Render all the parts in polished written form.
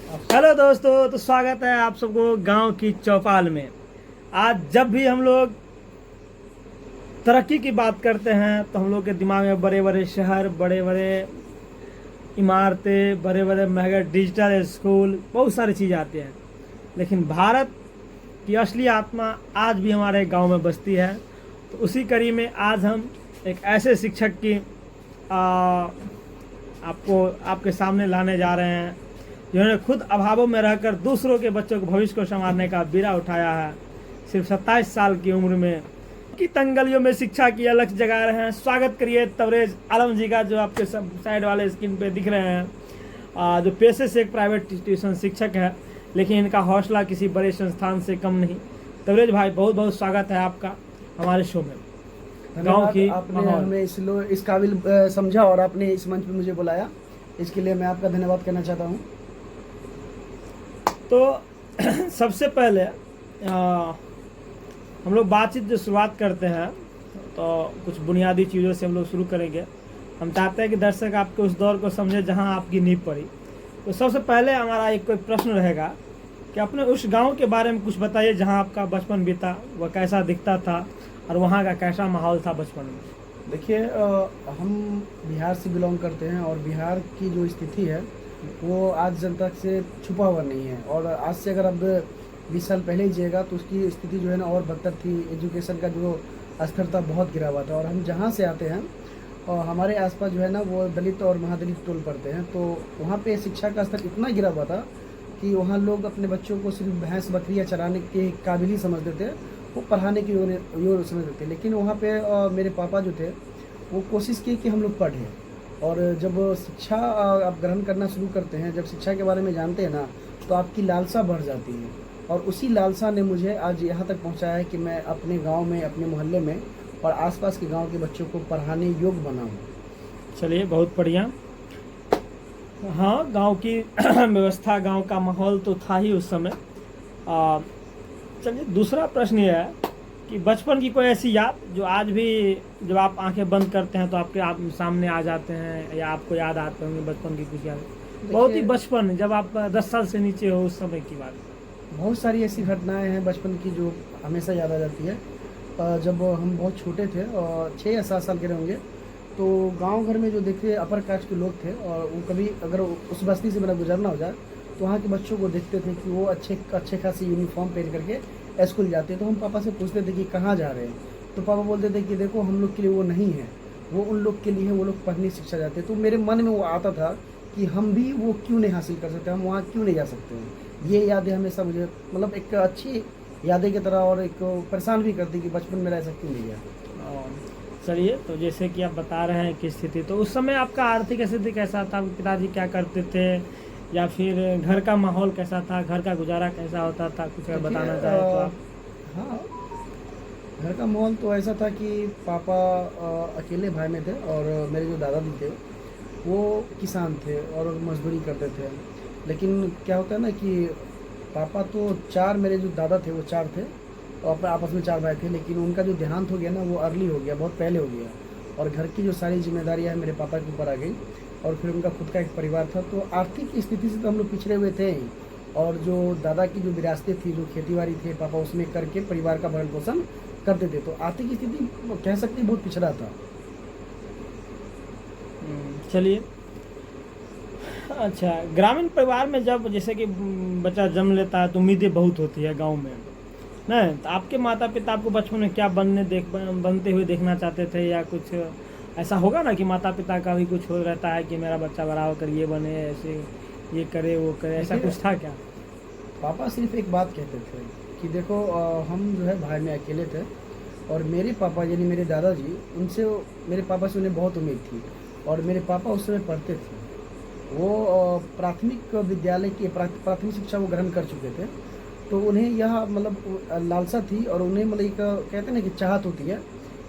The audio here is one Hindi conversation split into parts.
हेलो दोस्तों, तो स्वागत है आप सबको गांव की चौपाल में। आज जब भी हम लोग तरक्की की बात करते हैं तो हम लोग के दिमाग में बड़े बड़े शहर, बड़े बड़े इमारतें, बड़े बड़े महंगे डिजिटल स्कूल, बहुत सारी चीज़ आती हैं। लेकिन भारत की असली आत्मा आज भी हमारे गांव में बसती है। तो उसी कड़ी में आज हम एक ऐसे शिक्षक की आपको आपके सामने लाने जा रहे हैं जिन्होंने खुद अभावों में रहकर दूसरों के बच्चों के भविष्य को संवारने का बीड़ा उठाया है। सिर्फ 27 साल की उम्र में की तंगलियों में शिक्षा की अलग जगा रहे हैं। स्वागत करिए तबरेज आलम जी का, जो आपके साइड वाले स्क्रीन पे दिख रहे हैं, जो पेशे से एक प्राइवेट ट्यूशन शिक्षक है, लेकिन इनका हौसला किसी बड़े संस्थान से कम नहीं। तबरेज भाई, बहुत बहुत स्वागत है आपका हमारे शो में। गाँव की आपने हमें इस काबिल समझा और आपने इस मंच पे मुझे बुलाया, इसके लिए मैं आपका धन्यवाद करना चाहता हूँ। तो सबसे पहले हम लोग बातचीत जो शुरुआत करते हैं तो कुछ बुनियादी चीज़ों से हम लोग शुरू करेंगे। हम चाहते हैं कि दर्शक आपके उस दौर को समझे जहां आपकी नींव पड़ी। तो सबसे पहले हमारा एक कोई प्रश्न रहेगा कि अपने उस गांव के बारे में कुछ बताइए जहां आपका बचपन बीता, वह कैसा दिखता था और वहाँ का कैसा माहौल था बचपन में। देखिए, हम बिहार से बिलोंग करते हैं और बिहार की जो स्थिति है वो आज जनता से छुपा हुआ नहीं है। और आज से अगर अब 20 साल पहले ही जिएगा तो उसकी स्थिति जो है ना और बदतर थी। एजुकेशन का जो स्तर था बहुत गिरा हुआ था। और हम जहाँ से आते हैं और हमारे आसपास जो है ना वो दलित और महादलित टोल पड़ते हैं, तो वहाँ पे शिक्षा का स्तर इतना गिरा हुआ था कि वहाँ लोग अपने बच्चों को सिर्फ भैंस बकरियाँ चराने के काबिल ही समझते थे, वो पढ़ाने की योग्य समझते थे। लेकिन वहाँ पे मेरे पापा जो थे वो कोशिश की कि हम लोग पढ़ें। और जब शिक्षा आप ग्रहण करना शुरू करते हैं, जब शिक्षा के बारे में जानते हैं ना, तो आपकी लालसा बढ़ जाती है। और उसी लालसा ने मुझे आज यहाँ तक पहुँचाया है कि मैं अपने गांव में, अपने मोहल्ले में और आसपास के गांव के बच्चों को पढ़ाने योग्य बना हूँ। चलिए, बहुत बढ़िया। हाँ, गांव की व्यवस्था, गांव का माहौल तो था ही उस समय। चलिए, दूसरा प्रश्न ये है कि बचपन की कोई ऐसी याद जो आज भी जब आप आंखें बंद करते हैं तो आप सामने आ जाते हैं, या आपको याद आते होंगे बचपन की कुछ याद, बहुत ही बचपन जब आप 10 साल से नीचे हो उस समय की बात। बहुत सारी ऐसी घटनाएं हैं बचपन की जो हमेशा याद आ जाती है। जब हम बहुत छोटे थे और 6 या 7 साल के होंगे, तो गांव घर में जो देखते अपर कास्ट के लोग थे और वो कभी अगर उस बस्ती से मेरा गुजरना हो जाए तो वहाँ के बच्चों को देखते थे कि वो अच्छे खासी यूनिफॉर्म पहन करके स्कूल जाते। तो हम पापा से पूछते थे कि कहाँ जा रहे हैं, तो पापा बोलते थे कि देखो, हम लोग के लिए वो नहीं है, वो उन लोग के लिए है, वो लोग पढ़ने शिक्षा जाते। तो मेरे मन में वो आता था कि हम भी वो क्यों नहीं हासिल कर सकते, हम वहाँ क्यों नहीं जा सकते हैं। ये यादें हमेशा मुझे मतलब एक अच्छी यादें की तरह और एक परेशान भी करती कि बचपन मेरा ऐसा क्यों नहीं गया। चलिए, तो जैसे कि आप बता रहे हैं कि स्थिति, तो उस समय आपका आर्थिक स्थिति कैसा था, पिताजी क्या करते थे, या फिर घर का माहौल कैसा था, घर का गुजारा कैसा होता था, कुछ अगर बताना चाहे तो आप। हाँ, घर का माहौल तो ऐसा था कि पापा अकेले भाई में थे और मेरे जो दादाजी थे वो किसान थे और मजदूरी करते थे। लेकिन क्या होता है ना कि पापा तो 4, मेरे जो दादा थे वो 4 थे और आपस में 4 भाई थे, लेकिन उनका जो देहांत हो गया ना वो अर्ली हो गया, बहुत पहले हो गया। और घर की जो सारी जिम्मेदारियां हैं मेरे पापा के ऊपर आ गई और फिर उनका खुद का एक परिवार था। तो आर्थिक स्थिति से तो हम लोग पिछड़े हुए थे ही। और जो दादा की जो विरासतें थी, जो खेतीबाड़ी थे, पापा उसमें करके परिवार का भरण पोषण करते थे। तो आर्थिक स्थिति कह सकते बहुत पिछड़ा था। चलिए, अच्छा, ग्रामीण परिवार में जब जैसे कि बच्चा जन्म लेता है तो उम्मीदें बहुत होती है गांव में, नहीं? तो आपके माता पिता आपको बचपन में क्या बनते हुए देखना चाहते थे, या कुछ ऐसा होगा ना कि माता पिता का भी कुछ हो रहता है कि मेरा बच्चा बड़ा होकर ये बने, ऐसे ये करे वो करे, ऐसा कुछ था क्या? पापा सिर्फ एक बात कहते थे कि देखो, हम जो है भाई में अकेले थे और मेरे पापा यानी मेरे दादाजी, उनसे मेरे पापा से उन्हें बहुत उम्मीद थी। और मेरे पापा उस समय पढ़ते थे, वो प्राथमिक विद्यालय की प्राथमिक शिक्षा वो ग्रहण कर चुके थे। तो उन्हें यह मतलब लालसा थी और उन्हें मतलब एक कहते हैं ना कि चाहत होती है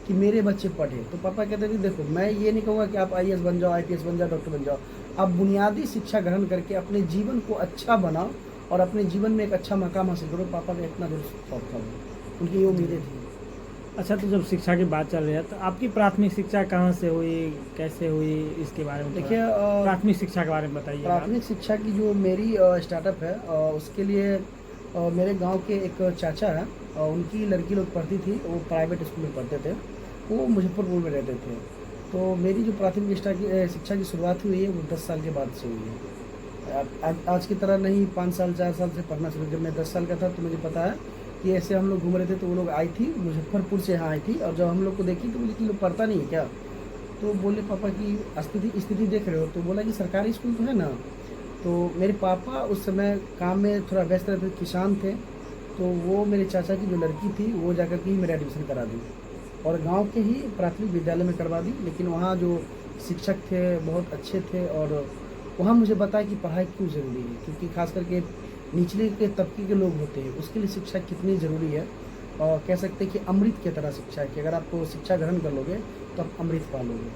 कि मेरे बच्चे पढ़े। तो पापा कहते थे देखो, मैं ये नहीं कहूँगा कि आप IAS बन जाओ, IPS बन जाओ, डॉक्टर बन जाओ, आप बुनियादी शिक्षा ग्रहण करके अपने जीवन को अच्छा बनाओ और अपने जीवन में एक अच्छा मकाम हासिल करो। पापा का इतना दिल शौक था, उनकी ये उम्मीदें थी। अच्छा, तो जब शिक्षा की बात चल रही है तो आपकी प्राथमिक शिक्षा कहाँ से हुई, कैसे हुई, इसके बारे में देखिए थोड़ा प्राथमिक शिक्षा के बारे में बताइए आप। प्राथमिक शिक्षा की जो मेरी स्टार्टअप है उसके लिए मेरे गांव के एक चाचा हैं, उनकी लड़की लोग पढ़ती थी, वो प्राइवेट स्कूल में पढ़ते थे, वो मुजफ्फरपुर में रहते थे। तो मेरी जो प्राथमिक शिक्षा की शुरुआत हुई है वो 10 साल के बाद से हुई है। आज की तरह नहीं 5 साल 4 साल से पढ़ना शुरू। जब मैं 10 साल का था तो मुझे पता है कि ऐसे हम लोग घूम रहे थे, तो वो लोग आई थी मुजफ्फरपुर से यहाँ आई थी, और जब हम लोग को देखी तो बोले कि लोग पढ़ता नहीं है क्या। तो बोले पापा की स्थिति देख रहे हो, तो बोला कि सरकारी स्कूल तो है ना। तो मेरे पापा उस समय काम में थोड़ा व्यस्त रहते, किसान थे, तो वो मेरे चाचा की जो लड़की थी वो जाकर के ही मेरा एडमिशन करा दी, और गांव के ही प्राथमिक विद्यालय में करवा दी। लेकिन वहाँ जो शिक्षक थे बहुत अच्छे थे, और वहाँ मुझे बताया कि पढ़ाई क्यों ज़रूरी है, क्योंकि खास करके निचले के तबके के लोग होते हैं उसके लिए शिक्षा कितनी ज़रूरी है। और कह सकते हैं कि अमृत की तरह शिक्षा है, कि अगर आप शिक्षा ग्रहण कर लोगे तो आप अमृत पालोगे।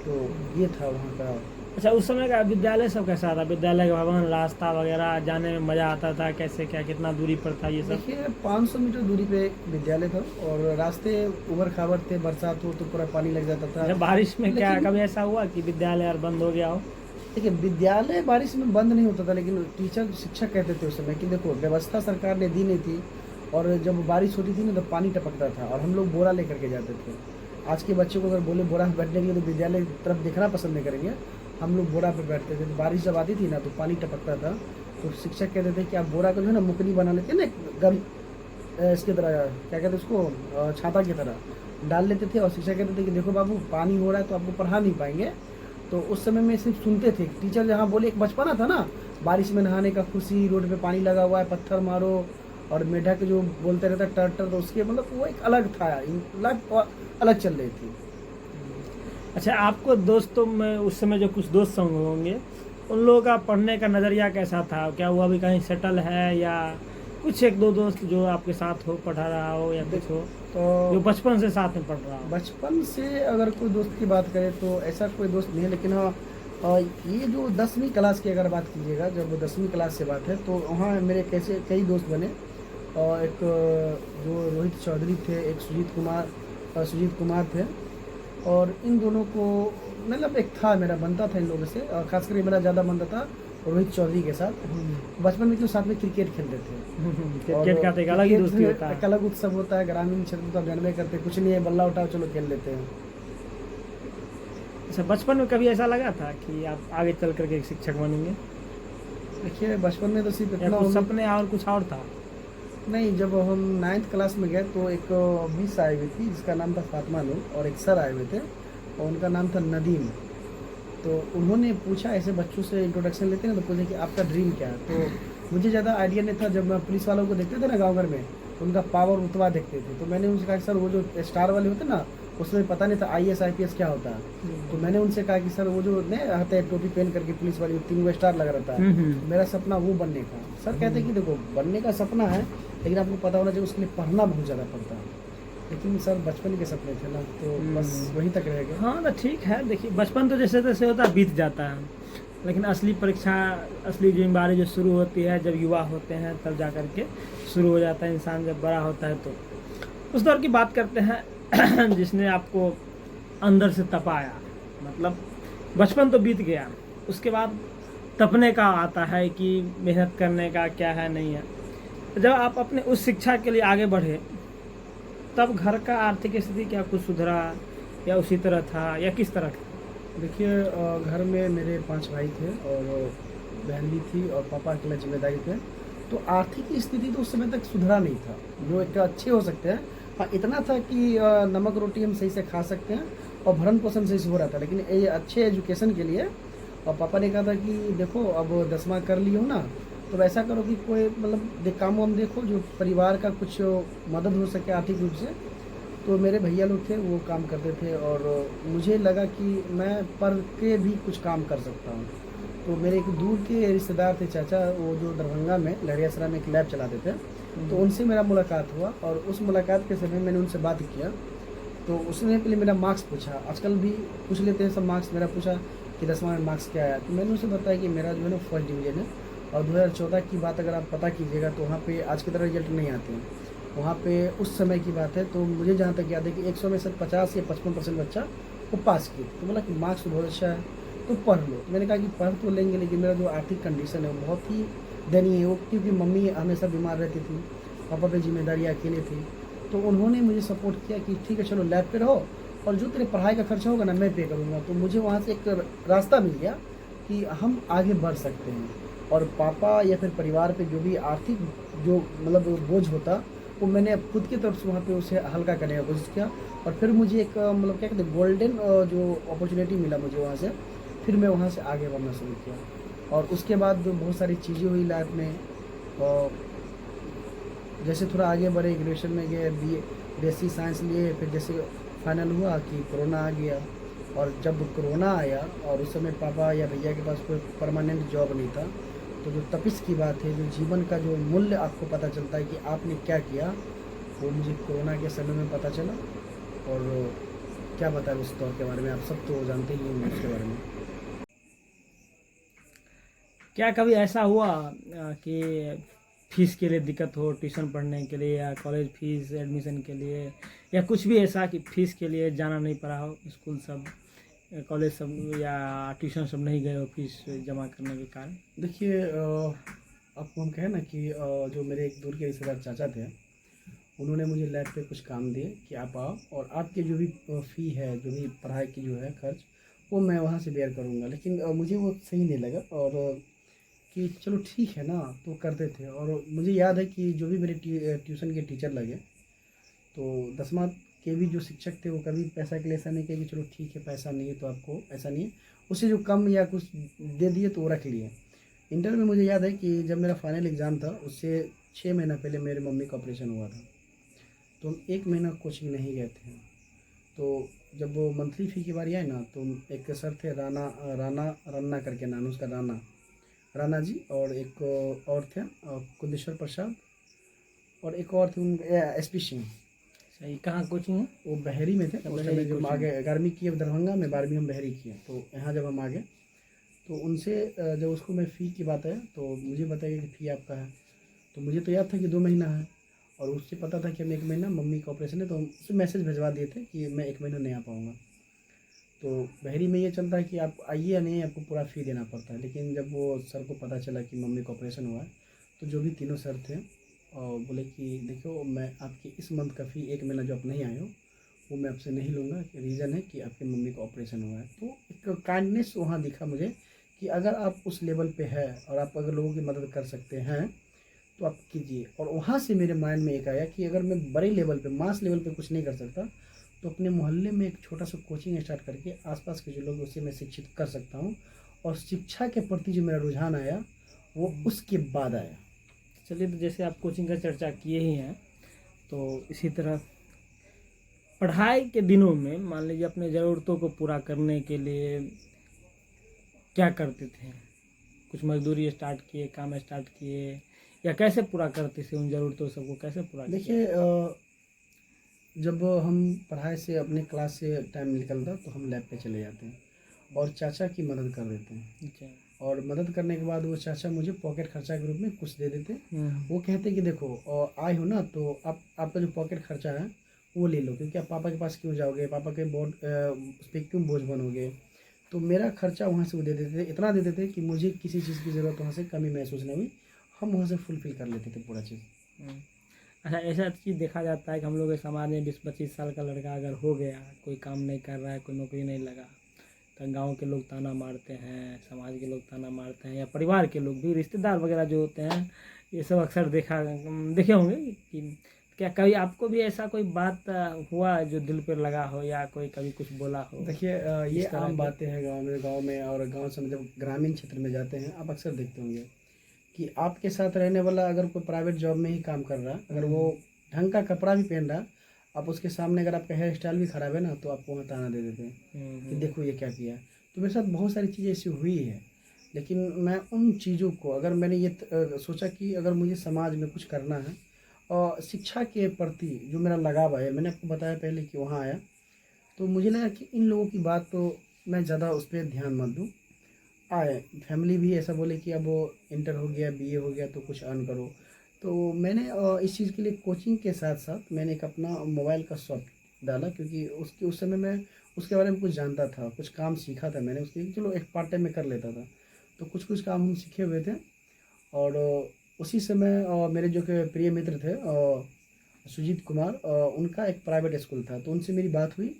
तो ये था वहाँ का। अच्छा, उस समय का विद्यालय सब कैसा था? विद्यालय का भवन, रास्ता वगैरह, जाने में मज़ा आता था कैसे, क्या कितना दूरी पर था ये सब? देखिए 500 मीटर दूरी पे विद्यालय था, और रास्ते उबड़ खाबड़ थे, बरसात हो तो पूरा पानी लग जाता था। जब बारिश में क्या लेकिन कभी ऐसा हुआ कि विद्यालय और बंद हो गया हो? देखिए विद्यालय बारिश में बंद नहीं होता था, लेकिन टीचर शिक्षक कहते थे उस समय कि देखो व्यवस्था सरकार ने दी नहीं थी, और जब बारिश होती थी ना तो पानी टपकता था, और हम लोग बोरा लेकर के जाते थे। आज के बच्चों को अगर बोले बोरा में बैठने के लिए तो विद्यालय की तरफ देखना पसंद नहीं करेंगे। हम लोग बोरा पे बैठते थे, तो बारिश जब आती थी ना तो पानी टपकता था, तो शिक्षक कहते थे कि आप बोरा को जो है ना मुकनी बना लेते हैं ना, गम इसके तरह क्या कहते हैं उसको, छाता की तरह डाल लेते थे, और शिक्षक कहते थे कि देखो बाबू पानी हो रहा है तो आपको पढ़ा नहीं पाएंगे। तो उस समय में सिर्फ सुनते थे, टीचर जहाँ बोले, एक बचपना था ना, बारिश में नहाने का खुशी, रोड पे पानी लगा हुआ है पत्थर मारो, और मेढक जो बोलते रहता टर्टर, तो उसके मतलब वो एक अलग था, अलग चल रही थी। अच्छा, आपको दोस्तों में उस समय जो कुछ दोस्त होंगे, उन लोगों का पढ़ने का नज़रिया कैसा था? क्या वो अभी कहीं सेटल है, या कुछ एक दो दोस्त जो आपके साथ हो, पढ़ा रहा हो, या कुछ हो तो जो बचपन से साथ में पढ़ रहा हो? बचपन से अगर कोई दोस्त की बात करें तो ऐसा कोई दोस्त नहीं है, लेकिन हाँ ये जो 10वीं क्लास की अगर बात कीजिएगा, जब वो 10वीं क्लास से बात है, तो वहाँ मेरे कई दोस्त बने। और एक जो रोहित चौधरी थे, एक सुजीत कुमार थे, और इन दोनों को मतलब एक था मेरा बनता था इन लोगों से, और खास करके मेरा ज़्यादा बनता था रोहित चौधरी के साथ। बचपन में तो साथ में क्रिकेट खेलते थे, क्रिकेट का तो एक अलग ही दोस्ती होता है, एक अलग उत्सव होता है। ग्रामीण क्षेत्र में तो आप जानबे करते, कुछ नहीं है, बल्ला उठाओ चलो खेल लेते हैं। अच्छा, बचपन में कभी ऐसा लगा था कि आप आगे चल करके एक शिक्षक बनेंगे? देखिए बचपन में तो सिर्फ या इतना कुछ सपने और कुछ और था? नहीं, जब हम 9th क्लास में गए तो एक मिस आई हुई थी जिसका नाम था फातिमा नूर, और एक सर आए हुए थे और उनका नाम था नदीम। तो उन्होंने पूछा, ऐसे बच्चों से इंट्रोडक्शन लेते हैं ना, तो पूछे कि आपका ड्रीम क्या है। तो मुझे ज़्यादा आइडिया नहीं था, जब मैं पुलिस वालों को देखते थे ना गाँव घर में, तो उनका पावर रुतबा देखते थे। तो मैंने उनसे कहा कि सर वो जो स्टार वाले होते ना, उसमें पता नहीं था IAS IPS क्या होता है। तो मैंने उनसे कहा कि सर वो जो नहीं आते हैं टोपी पहन करके पुलिस वाली, 3 स्टार लगा रहता है, मेरा सपना वो बनने का। सर कहते हैं कि देखो बनने का सपना है, लेकिन आपको पता होना चाहिए उसके लिए पढ़ना बहुत ज़्यादा पड़ता है। लेकिन सर बचपन के सपने थे ना, तो बस वहीं तक रह गए। हाँ, तो ठीक है। देखिए बचपन तो जैसे तैसे होता है, बीत जाता है, लेकिन असली परीक्षा, असली जिम्मेदारी जो शुरू होती है जब युवा होते हैं, तब जा कर के शुरू हो जाता है। इंसान जब बड़ा होता है तो उस दौर की बात करते हैं जिसने आपको अंदर से तपाया। मतलब बचपन तो बीत गया, उसके बाद तपने का आता है कि मेहनत करने का क्या है नहीं है। जब आप अपने उस शिक्षा के लिए आगे बढ़े, तब घर का आर्थिक स्थिति क्या कुछ सुधरा, या उसी तरह था, या किस तरह था? देखिए घर में मेरे 5 भाई थे, और बहन भी थी, और पापा अकेला जिम्मेदारी थे। तो आर्थिक स्थिति तो उस समय तक सुधरा नहीं था, जो एक अच्छे हो सकते हैं। हाँ, इतना था कि नमक रोटी हम सही से खा सकते हैं, और भरण पोषण सही से हो रहा था। लेकिन ये अच्छे एजुकेशन के लिए, और पापा ने कहा था कि देखो अब 10वां कर ली हो ना, तो ऐसा करो कि कोई मतलब काम वाम देखो जो परिवार का कुछ मदद हो सके आर्थिक रूप से। तो मेरे भैया लोग थे, वो काम करते थे, और मुझे लगा कि मैं पढ़ के भी कुछ काम कर सकता हूँ। तो मेरे एक दूर के रिश्तेदार थे चाचा, वो जो दरभंगा में लहरियासराय में एक लैब चलाते थे, तो उनसे मेरा मुलाकात हुआ, और उस मुलाकात के समय मैंने उनसे बात किया। तो उसने पहले मेरा मार्क्स पूछा, आजकल भी पूछ लेते हैं सब मार्क्स, मेरा पूछा कि 10वां में मार्क्स क्या आया। तो मैंने उसे बताया कि मेरा जो है ना 1st डिवीज़न है, और 2014 की बात अगर आप पता कीजिएगा तो वहाँ पे आज की तरह रिजल्ट नहीं आते हैं। वहाँ पे उस समय की बात है, तो मुझे जहाँ तक याद है कि 100 में से 50 या 55% बच्चा वो पास किए। तो बोला कि मार्क्स तो बहुत अच्छा है, तो पढ़ लो। मैंने कहा कि पढ़ तो लेंगे, लेकिन मेरा जो आर्थिक कंडीशन है वो बहुत ही दयनीय है। वो क्योंकि मम्मी हमेशा बीमार रहती थी, पापा पे जिम्मेदारी अकेले थी, तो उन्होंने मुझे सपोर्ट किया कि ठीक है चलो लैब पे रहो, और जो तेरे पढ़ाई का खर्चा होगा ना मैं पे करूँगा। तो मुझे वहाँ से एक रास्ता मिल गया कि हम आगे बढ़ सकते हैं। और पापा या फिर परिवार पे जो भी आर्थिक जो मतलब बोझ होता, वो मैंने अब खुद की तरफ से वहाँ पे उसे हल्का करने का कोशिश किया। और फिर मुझे एक मतलब क्या कहते हैं गोल्डन जो अपॉर्चुनिटी मिला मुझे वहाँ से, फिर मैं वहाँ से आगे बढ़ना शुरू किया। और उसके बाद बहुत सारी चीज़ें हुई लाइफ में। और जैसे थोड़ा आगे बढ़े, ग्रेजुएशन में गए, BSc साइंस लिए, फिर जैसे फाइनल हुआ कि कोरोना आ गया। और जब कोरोना आया और उस समय पापा या भैया के पास कोई परमानेंट जॉब नहीं था, तो जो तपिश की बात है, जो जीवन का जो मूल्य आपको पता चलता है कि आपने क्या किया, वो मुझे कोरोना के समय में पता चला। और क्या बताएं उस दौर के बारे में, आप सब तो जानते ही होंगे उसके बारे में। क्या कभी ऐसा हुआ कि फीस के लिए दिक्कत हो, ट्यूशन पढ़ने के लिए या कॉलेज फीस एडमिशन के लिए, या कुछ भी ऐसा कि फीस के लिए जाना नहीं पड़ा हो, स्कूल सब कॉलेज सब या ट्यूशन सब नहीं गए हो फीस जमा करने के कारण? देखिए आपको हम कहें ना कि जो मेरे एक दूर के रिश्तेदार चाचा थे, उन्होंने मुझे लैब पे कुछ काम दिए कि आप आओ और आपके जो भी फ़ी है, जो भी पढ़ाई की जो है खर्च, वो मैं वहाँ से बेयर करूँगा। लेकिन मुझे वो सही नहीं लगा। और कि चलो ठीक है ना, तो करते थे। और मुझे याद है कि जो भी मेरे ट्यूशन के टीचर लगे, तो 10वां के भी जो शिक्षक थे, वो कभी पैसा के लिए ऐसा नहीं किया कि चलो ठीक है पैसा नहीं है तो आपको ऐसा नहीं है, उससे जो कम या कुछ दे दिए तो वो रख लिए। इंटर में मुझे याद है कि जब मेरा फाइनल एग्ज़ाम था, उससे 6 महीना पहले मेरे मम्मी का ऑपरेशन हुआ था। तो हम 1 महीना कोचिंग नहीं गए थे। तो जब वो मंथली फ़ी की बारी आई ना, तो एक सर थे राना राना रन्ना करके नाम है उसका, राना जी। और एक और थे कुंदेश्वर प्रसाद, और एक और थे उन SP सिंह। सही, कहाँ कोचिंग है? वो बहरी में थे उस बहरी समय। जब हम कोचिंग। आगे 11वीं किए दरभंगा में, 12वीं हम बहरी किए, तो यहाँ जब हम आगे, तो उनसे जब उसको मैं फ़ी की बात है तो मुझे बताया कि फ़ी आपका है। तो मुझे तो याद था कि 2 महीना है, और उससे पता था कि हम 1 महीना, मम्मी का ऑपरेशन है, तो हम उसे मैसेज भिजवा दिए थे कि मैं 1 महीना नहीं आ पाऊँगा। तो बहरी में ये चलता है कि आप आइए या नहीं, आपको पूरा फ़ी देना पड़ता है। लेकिन जब वो सर को पता चला कि मम्मी का ऑपरेशन हुआ है, तो जो भी तीनों सर थे और बोले कि देखो मैं आपकी इस मंथ का फ़ी 1 महीना जो आप नहीं आए हो, वो मैं आपसे नहीं लूँगा। रीज़न है कि आपकी मम्मी का ऑपरेशन हुआ है। तो एक काइंडनेस वहाँ दिखा मुझे कि अगर आप उस लेवल पे है और आप अगर लोगों की मदद कर सकते हैं, तो आप कीजिए। और वहाँ से मेरे माइंड में एक आया कि अगर मैं बड़े लेवल पे, मास लेवल पे कुछ नहीं कर सकता, तो अपने मोहल्ले में एक छोटा सा कोचिंग स्टार्ट करके आसपास के जो लोग, उसे मैं शिक्षित कर सकता हूँ। और शिक्षा के प्रति जो मेरा रुझान आया, वो उसके बाद आया। चलिए, तो जैसे आप कोचिंग का चर्चा किए ही हैं, तो इसी तरह पढ़ाई के दिनों में मान लीजिए अपने ज़रूरतों को पूरा करने के लिए क्या करते थे? कुछ मजदूरी स्टार्ट किए, काम स्टार्ट किए, या कैसे पूरा करते थे उन ज़रूरतों सबको कैसे पूरा किया? देखिए जब हम पढ़ाई से, अपने क्लास से टाइम निकलता, तो हम लैब पे चले जाते हैं और चाचा की मदद कर देते हैं। अच्छा। और मदद करने के बाद वो चाचा मुझे पॉकेट खर्चा के रूप में कुछ दे देते। हम्म। वो कहते कि देखो आए हो ना, तो आप आपका जो पॉकेट खर्चा है वो ले लो, क्योंकि आप पापा के पास क्यों जाओगे, पापा के बोर्ड उस पर क्यों बोझ बनोगे। तो मेरा खर्चा वहाँ से वो दे देते थे, इतना दे देते थे कि मुझे किसी चीज़ की ज़रूरत वहाँ से कमी महसूस नहीं हुई। हम वहाँ से फुलफ़िल कर लेते थे पूरा चीज़। हम्म। अच्छा, ऐसा चीज़ देखा जाता है कि हम लोग के समाज में 20-25 साल का लड़का अगर हो गया, कोई काम नहीं कर रहा है, कोई नौकरी नहीं लगा, तो गांव के लोग ताना मारते हैं, समाज के लोग ताना मारते हैं, या परिवार के लोग भी, रिश्तेदार वगैरह जो होते हैं, ये सब अक्सर देखे होंगे कि क्या कभी आपको भी ऐसा कोई बात हुआ जो दिल पर लगा हो, या कोई कभी कुछ बोला हो? देखिए ये इस तरह आम के। बातें हैं गांव में और गांव से जब ग्रामीण क्षेत्र में जाते हैं, आप अक्सर देखते होंगे कि आपके साथ रहने वाला अगर कोई प्राइवेट जॉब में ही काम कर रहा है, अगर वो ढंग का कपड़ा भी पहन रहा है, आप उसके सामने अगर आपका हेयर स्टाइल भी खराब है ना, तो आपको वहाँ ताना दे देते हैं कि देखो ये क्या किया है। तो मेरे साथ बहुत सारी चीज़ें ऐसी हुई है। लेकिन मैं उन चीज़ों को, अगर मैंने ये सोचा कि अगर मुझे समाज में कुछ करना है और शिक्षा के प्रति जो मेरा लगाव है, मैंने आपको बताया पहले कि वहाँ आया, तो मुझे लगा कि इन लोगों की बात तो मैं ज़्यादा उस पर ध्यान मत दूँ। आए फैमिली भी ऐसा बोले कि अब वो इंटर हो गया, BA हो गया, तो कुछ अर्न करो। तो मैंने इस चीज़ के लिए कोचिंग के साथ साथ मैंने एक अपना मोबाइल का शॉप डाला, क्योंकि उसके उस समय मैं उसके बारे में कुछ जानता था, कुछ काम सीखा था मैंने उसके लिए, चलो एक पार्ट टाइम में कर लेता था। तो कुछ कुछ काम हम सीखे हुए थे। और उसी समय मेरे जो कि प्रिय मित्र थे सुजीत कुमार, उनका एक प्राइवेट स्कूल था, तो उनसे मेरी बात हुई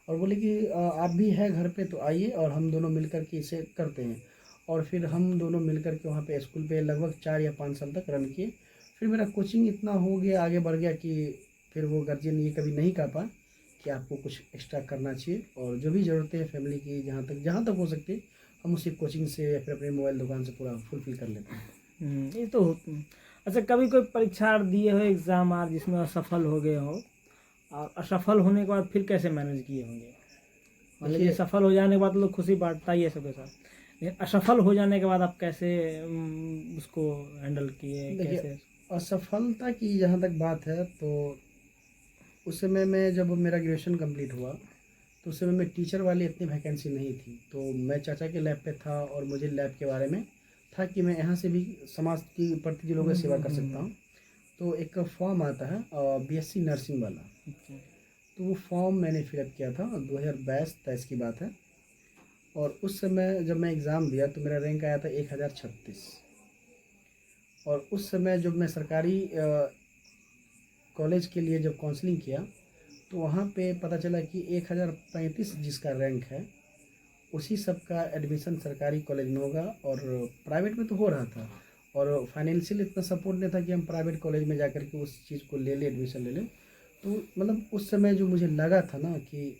और बोले कि आप भी है घर पे तो आइए और हम दोनों मिलकर के इसे करते हैं। और फिर हम दोनों मिलकर के वहाँ पे स्कूल पे लगभग 4 या 5 साल तक रन किए। फिर मेरा कोचिंग इतना हो गया, आगे बढ़ गया कि फिर वो गार्जियन ये कभी नहीं कहा पाए कि आपको कुछ एक्स्ट्रा करना चाहिए, और जो भी ज़रूरतें हैं फैमिली की जहाँ तक हो सकती है हम उसी कोचिंग से या फिर अपने मोबाइल दुकान से पूरा फुलफिल कर लेते हैं। ये तो अच्छा, कभी कोई परीक्षा दिए हो एग्ज़ाम और जिसमें असफल हो गए हो, और असफल होने के बाद फिर कैसे मैनेज किए होंगे? मतलब ये देखिए, सफल हो जाने के बाद लोग खुशी बांटता ही है सबके साथ, लेकिन असफल हो जाने के बाद आप कैसे उसको हैंडल किए, देखिए कैसे? असफलता की जहाँ तक बात है, तो उस समय में जब मेरा ग्रेजुएशन कंप्लीट हुआ तो उस समय में टीचर वाली इतनी वैकेंसी नहीं थी, तो मैं चाचा के लैब पे था और मुझे लैब के बारे में था कि मैं यहाँ से भी समाज की प्रति लोगों की सेवा कर सकता हूँ। तो एक फॉर्म आता है बीएससी नर्सिंग वाला, अच्छा। तो वो फॉर्म मैंने फिलअप किया था, 2022-23 की बात है। और उस समय जब मैं एग्ज़ाम दिया तो मेरा रैंक आया था 1036। और उस समय जब मैं सरकारी कॉलेज के लिए जब काउंसलिंग किया तो वहाँ पे पता चला कि 1035 जिसका रैंक है उसी सब का एडमिशन सरकारी कॉलेज में होगा, और प्राइवेट में तो हो रहा था। और फाइनेंशियल इतना सपोर्ट नहीं था कि हम प्राइवेट कॉलेज में जाकर के उस चीज़ को ले लें, एडमिशन ले लें। तो मतलब उस समय जो मुझे लगा था ना कि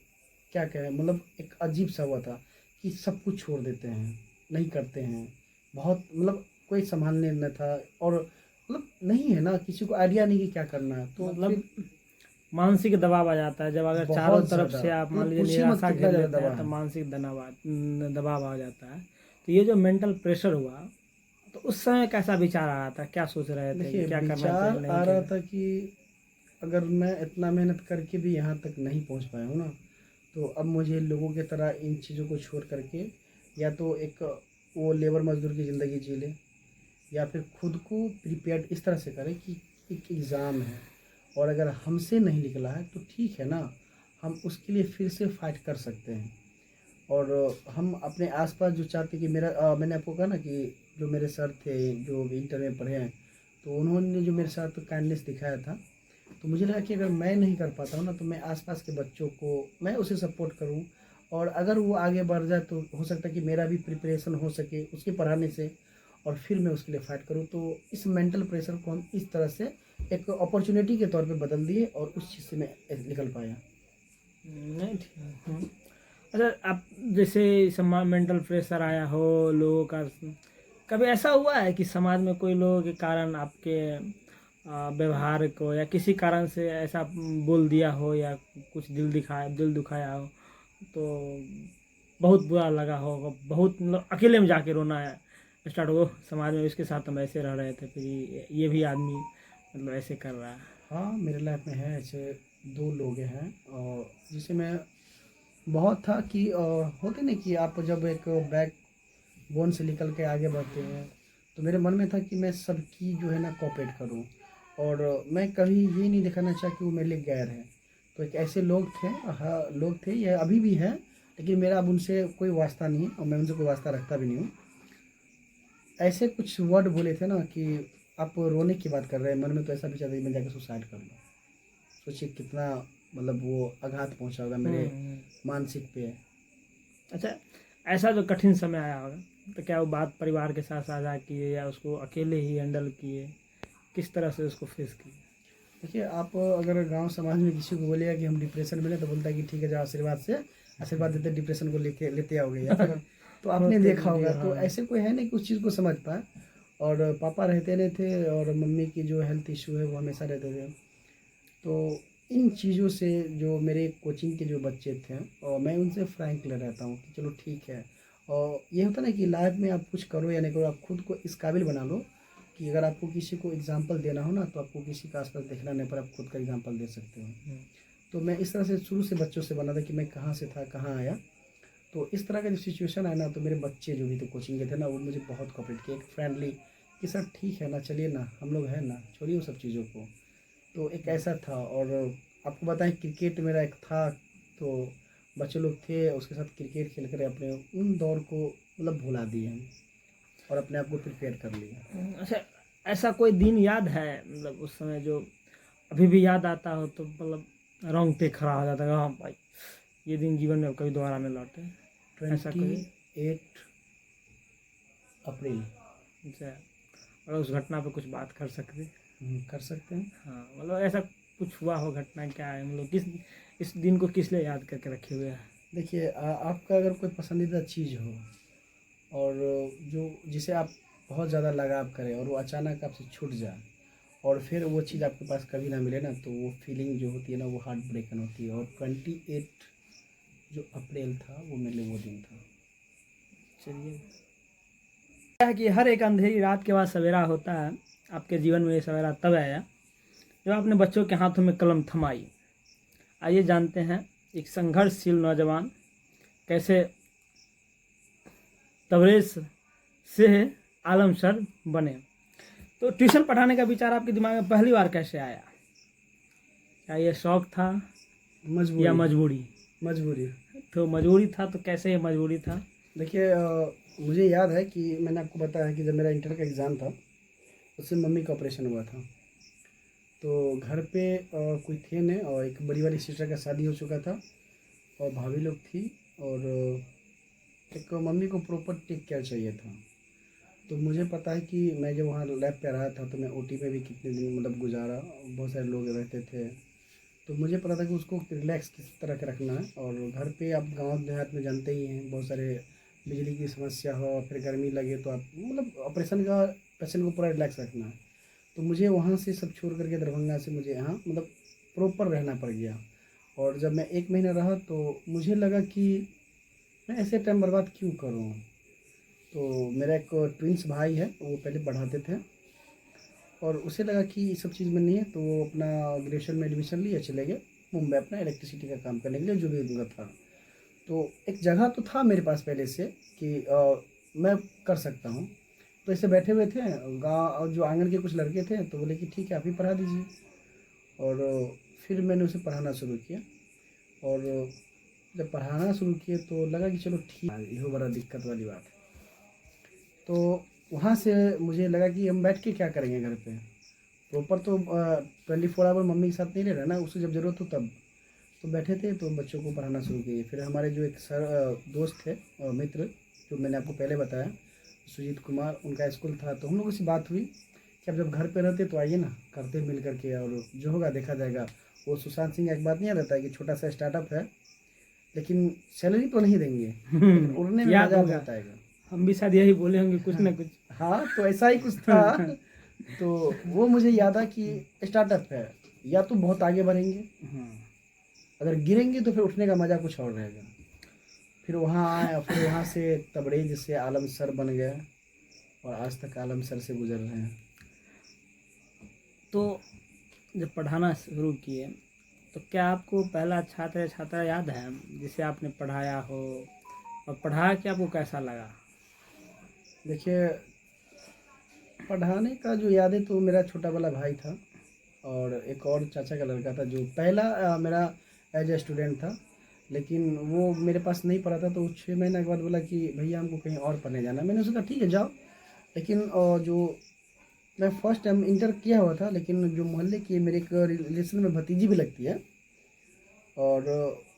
क्या कहें, मतलब एक अजीब सा हुआ था कि सब कुछ छोड़ देते हैं, नहीं करते हैं, बहुत मतलब कोई संभालने न था, और मतलब नहीं है ना, किसी को आइडिया नहीं कि क्या करना है, तो मतलब फिर मानसिक दबाव आ जाता है जब अगर चारों बहुत तरफ ज़्यादा, से आप मान मतलब लीजिए पूछिए मत निराशा कितना घेर ज़्यादा लेते हैं दबाव तो है। मानसिक दबाव आ जाता है। तो ये जो मेंटल प्रेशर हुआ, तो उस समय कैसा विचार आ रहा था, क्या सोच रहे थे कि देखिए क्या करना चाहिए, विचार नहीं आ रहा करना? था कि अगर मैं इतना मेहनत करके भी यहाँ तक नहीं पहुँच पाया हूँ ना, तो अब मुझे लोगों की तरह इन चीज़ों को छोड़ करके या तो एक वो लेबर मजदूर की ज़िंदगी जी ले, या फिर खुद को प्रिपेयर्ड इस तरह से करें कि एक एग्ज़ाम है और अगर हमसे नहीं निकला है तो ठीक है ना, हम उसके लिए फिर से फाइट कर सकते हैं। और हम अपने आसपास जो चाहते कि मैंने आपको कहा ना कि जो मेरे सर थे जो इंटर में पढ़े हैं, तो उन्होंने जो मेरे साथ काइंडनेस दिखाया था, तो मुझे लगा कि अगर मैं नहीं कर पाता हूँ ना, तो मैं आसपास के बच्चों को मैं उसे सपोर्ट करूँ, और अगर वो आगे बढ़ जाए तो हो सकता है कि मेरा भी प्रिपरेशन हो सके उसके पढ़ाने से, और फिर मैं उसके लिए फाइट करूँ। तो इस मेंटल प्रेशर को हम इस तरह से एक अपॉर्चुनिटी के तौर पे बदल दिए और उस चीज़ से मैं निकल पाया। नहीं, ठीक है। अच्छा, आप जैसे समाज मेंटल प्रेशर आया हो लोगों का, कभी ऐसा हुआ है कि समाज में कोई लोगों के कारण आपके व्यवहार को या किसी कारण से ऐसा बोल दिया हो, या कुछ दिल दुखाया हो, तो बहुत बुरा लगा हो, बहुत मतलब अकेले में जाके रोना है स्टार्ट हो, समाज में इसके साथ हम ऐसे रह रहे थे, फिर ये भी आदमी मतलब ऐसे कर रहा है? हाँ, मेरे लाइफ में है ऐसे 2 लोग हैं, और जिसे मैं बहुत था कि होते नहीं कि आप जब एक बैक बोन से निकल के आगे बढ़ते हैं, तो मेरे मन में था कि मैं सबकी जो है ना कोऑपरेट करूं, और मैं कभी ये नहीं दिखाना चाहा कि वो मेरे लिए गैर है। तो एक ऐसे लोग थे, हाँ लोग थे, ये अभी भी हैं, लेकिन मेरा अब उनसे कोई वास्ता नहीं है और मैं उनसे कोई वास्ता रखता भी नहीं हूँ। ऐसे कुछ वर्ड बोले थे ना कि आप रोने की बात कर रहे हैं, मन में तो ऐसा विचार था कि मैं जाकर सुसाइड कर लूँ। सोचिए कितना मतलब वो आघात पहुंचा होगा मेरे हम्म। मानसिक पे। अच्छा, ऐसा जो कठिन समय आया होगा, तो क्या वो बात परिवार के साथ साझा किए या उसको अकेले ही हैंडल किए, किस तरह से उसको फेस किए? देखिए आप अगर गांव समाज में किसी को बोलेगा कि हम डिप्रेशन में हैं, तो बोलता है कि ठीक है, जाओ आशीर्वाद देते डिप्रेशन को लेके लेते आओगे, या फिर तो आपने होते देखा होगा, वीडियो, तो हाँ। ऐसे कोई है नहीं कि उस चीज़ को समझ पाए। और पापा रहते नहीं थे, और मम्मी की जो हेल्थ इशू है वो हमेशा रहते थे। तो इन चीज़ों से जो मेरे कोचिंग के जो बच्चे थे, और मैं उनसे फ्रैंकली रहता हूँ कि चलो ठीक है। और ये होता ना कि लाइफ में आप कुछ करो या नहीं करो, आप खुद को इस काबिल बना लो कि अगर आपको किसी को एग्जांपल देना हो ना, तो आपको किसी का आसपास देखना नहीं पर आप खुद का एग्जांपल दे सकते हो। हम्म। तो मैं इस तरह से शुरू से बच्चों से बना था कि मैं कहाँ से था कहाँ आया। तो इस तरह का जो सिचुएशन है ना, तो मेरे बच्चे जो भी थे कोचिंग के थे ना, वो मुझे बहुत कोऑपरेट किए, एक फ्रेंडली कि सर ठीक है ना, चलिए ना, हम लोग हैं ना, छोड़िए वो सब चीज़ों को। तो एक ऐसा था। और आपको बताएं, क्रिकेट मेरा एक था। तो बच्चे लोग थे, उसके साथ क्रिकेट खेल कर अपने उन दौर को मतलब भुला दिए हम, और अपने आप को प्रिपेयर कर लिया। अच्छा, ऐसा कोई दिन याद है मतलब उस समय जो अभी भी याद आता हो तो मतलब रोंगटे खड़ा हो जाता है, हाँ भाई ये दिन जीवन में कभी दोबारा नहीं लौटे, ऐसा कोई? 28 अप्रैल। अच्छा, और उस घटना पे कुछ बात कर सकते? कर सकते हैं। हाँ, मतलब ऐसा कुछ हुआ हो, घटना क्या है, मतलब किस इस दिन को किस लिए याद करके रखे हुए हैं? देखिए, आपका अगर कोई पसंदीदा चीज़ हो, और जो जिसे आप बहुत ज़्यादा लगाव करें, और वो अचानक आपसे छूट जाए, और फिर वो चीज़ आपके पास कभी ना मिले ना, तो वो फीलिंग जो होती है ना, वो हार्ट ब्रेकन होती है। और 28 जो अप्रैल था, वो मेरे लिए वो दिन था। चलिए, क्या है कि हर एक अंधेरी रात के बाद सवेरा होता है। आपके जीवन में ये सवेरा तब आया जब आपने बच्चों के हाथों में कलम थमाई। आइए जानते हैं एक संघर्षशील नौजवान कैसे तबरेज से आलम सर बने। तो ट्यूशन पढ़ाने का विचार आपके दिमाग में पहली बार कैसे आया? क्या ये शौक था या मजबूरी। मजबूरी? मजबूरी। तो मजबूरी था, तो कैसे ये मजबूरी था? देखिए, मुझे याद है कि मैंने आपको बताया कि जब मेरा इंटर का एग्ज़ाम था, उससे मम्मी का ऑपरेशन हुआ था। तो घर पे कोई थे नहीं, और एक बड़ी वाली सिस्टर का शादी हो चुका था, और भाभी लोग थी, और एक मम्मी को प्रॉपर टेक केयर चाहिए था। तो मुझे पता है कि मैं जब वहाँ लैब पे रहा था, तो मैं ओटी में भी कितने दिन मतलब गुजारा, बहुत सारे लोग रहते थे। तो मुझे पता था कि उसको रिलैक्स किस तरह का रखना है। और घर पे आप गांव देहात में जानते ही हैं, बहुत सारे बिजली की समस्या हो, फिर गर्मी लगे, तो आप मतलब ऑपरेशन का पेशेंट को पूरा रिलैक्स रखना है। तो मुझे वहाँ से सब छोड़ करके, दरभंगा से मुझे यहाँ मतलब प्रॉपर रहना पड़ गया। और जब मैं 1 महीना रहा, तो मुझे लगा कि मैं ऐसे टाइम बर्बाद क्यों करूँ। तो मेरा एक ट्विंस भाई है, वो पहले पढ़ाते थे, और उसे लगा कि ये सब चीज़ में नहीं है, तो वो अपना ग्रेजुएशन में एडमिशन लिए, चले गए मुंबई अपना इलेक्ट्रिसिटी का काम करने के लिए, जो भी उनका था। तो एक जगह तो था मेरे पास पहले से कि मैं कर सकता हूँ। तो ऐसे बैठे हुए थे, गाँव जो आंगन के कुछ लड़के थे, तो बोले कि ठीक है, आप ही पढ़ा दीजिए। और फिर मैंने उसे पढ़ाना शुरू किया। और जब पढ़ाना शुरू किए, तो लगा कि चलो ठीक है, ये बड़ा दिक्कत वाली बात है। तो वहाँ से मुझे लगा कि हम बैठ के क्या करेंगे घर पे, प्रॉपर तो 24 आवर मम्मी के साथ नहीं रह रहा ना, उसे जब ज़रूरत हो तब। तो बैठे थे, तो बच्चों को पढ़ाना शुरू किए। फिर हमारे जो एक सर दोस्त थे, मित्र, जो मैंने आपको पहले बताया, सुजीत कुमार, उनका स्कूल था। तो हम लोगों से बात हुई कि अब जब घर पे रहते तो आइए ना, करते मिल करके, और जो होगा देखा जाएगा। वो सुशांत सिंह का एक बात नहीं रहता है कि छोटा सा स्टार्टअप है, लेकिन सैलरी तो नहीं देंगे, लेकिन उड़ने में याद मज़ा होगा, बहुत आएगा। हम भी शायद यही बोले होंगे कुछ हाँ। ना कुछ। हाँ, तो ऐसा ही कुछ था। तो वो मुझे याद है कि स्टार्टअप है, या तो बहुत आगे बढ़ेंगे, अगर गिरेंगे तो फिर उठने का मज़ा कुछ और रहेगा। फिर वहाँ आए, और फिर वहाँ से तबरेज से आलम सर बन गए, और आज तक आलम सर से गुजर रहे हैं। तो जब पढ़ाना शुरू किए तो क्या आपको पहला छात्र या छात्रा याद है जिसे आपने पढ़ाया हो, और पढ़ाया कि आपको कैसा लगा? देखिए, पढ़ाने का जो याद है, तो मेरा छोटा वाला भाई था, और एक और चाचा का लड़का था, जो पहला मेरा एज ए स्टूडेंट था। लेकिन वो मेरे पास नहीं पढ़ा था, तो 6 महीने के बाद बोला कि भैया हमको कहीं और पढ़ने जाना है। मैंने उसका ठीक है जाओ। लेकिन जो मैं फर्स्ट टाइम इंटर किया हुआ था, लेकिन जो मोहल्ले की मेरे एक रिलेशन में भतीजी भी लगती है, और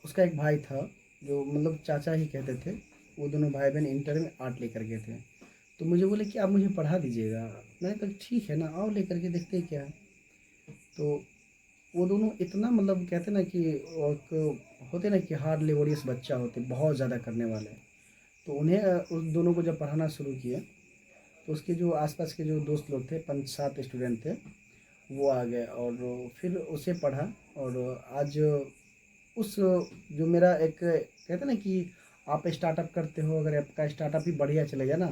उसका एक भाई था, जो मतलब चाचा ही कहते थे। वो दोनों भाई बहन इंटर में आर्ट लेकर गए थे। तो मुझे बोले कि आप मुझे पढ़ा दीजिएगा। मैंने कहा ठीक है ना, आओ लेकर के देखते हैं क्या है। तो वो दोनों इतना मतलब कहते ना कि एक होते ना कि हार्ड लेबोरियस बच्चा होते, बहुत ज़्यादा करने वाले। तो उन्हें उस दोनों को जब पढ़ाना शुरू किया, तो उसके जो आसपास के जो दोस्त लोग थे, 5-7 स्टूडेंट थे, वो आ गए, और फिर उसे पढ़ा। और आज उस जो मेरा एक कहते ना कि आप स्टार्टअप करते हो, अगर आपका स्टार्टअप ही बढ़िया चलेगा ना,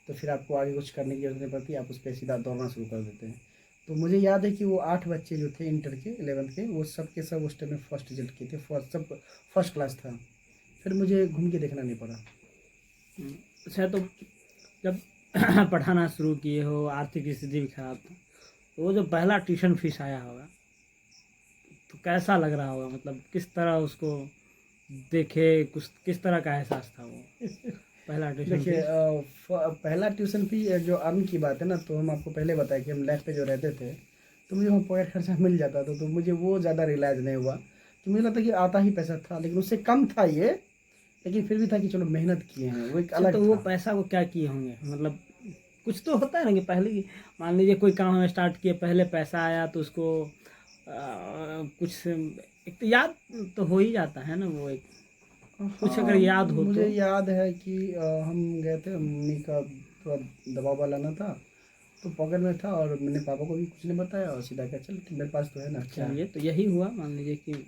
तो फिर आपको आगे कुछ करने की जरूरत नहीं पड़ती, आप उस पर सीधा दौड़ना शुरू कर देते हैं। तो मुझे याद है कि वो 8 बच्चे जो थे इंटर के 11th के, वो सब के सब उस टाइम में फर्स्ट रिजल्ट किए थे, फर्स्ट सब फर्स्ट क्लास था। फिर मुझे घूम के देखना नहीं पड़ा। अच्छा, तो जब पढ़ाना शुरू किए हो, आर्थिक स्थिति भी खराब था, तो वो जो पहला ट्यूशन फीस आया होगा तो कैसा लग रहा होगा, मतलब किस तरह उसको देखे, कुछ किस तरह का एहसास था वो पहला ट्यूशन देखिए फीस? पहला ट्यूशन फी जो अर्न की बात है ना, तो हम आपको पहले बताया कि हम लैब पे जो रहते थे, तो मुझे वहाँ पॉकेट खर्चा मिल जाता था, तो मुझे वो ज़्यादा रियलाइज़ नहीं हुआ। तो मुझे लगता कि आता ही पैसा था, लेकिन उससे कम था ये, लेकिन फिर भी था कि चलो मेहनत किए हैं, वो एक अच्छा, अलग तो वो था। पैसा को क्या किए होंगे, मतलब कुछ तो होता है ना कि पहले ही मान लीजिए कोई काम हम स्टार्ट किए, पहले पैसा आया तो उसको कुछ एक तो याद तो हो ही जाता है ना, वो एक कुछ अगर हाँ, याद हो मुझे तो। याद है कि हम गए थे, मम्मी का थोड़ा दवा ववा लाना था, तो पॉकेट में था और मैंने पापा को भी कुछ नहीं बताया और सीधा कहा चल मेरे पास तो है ना, क्या चलिए, है। तो यही हुआ, मान लीजिए कि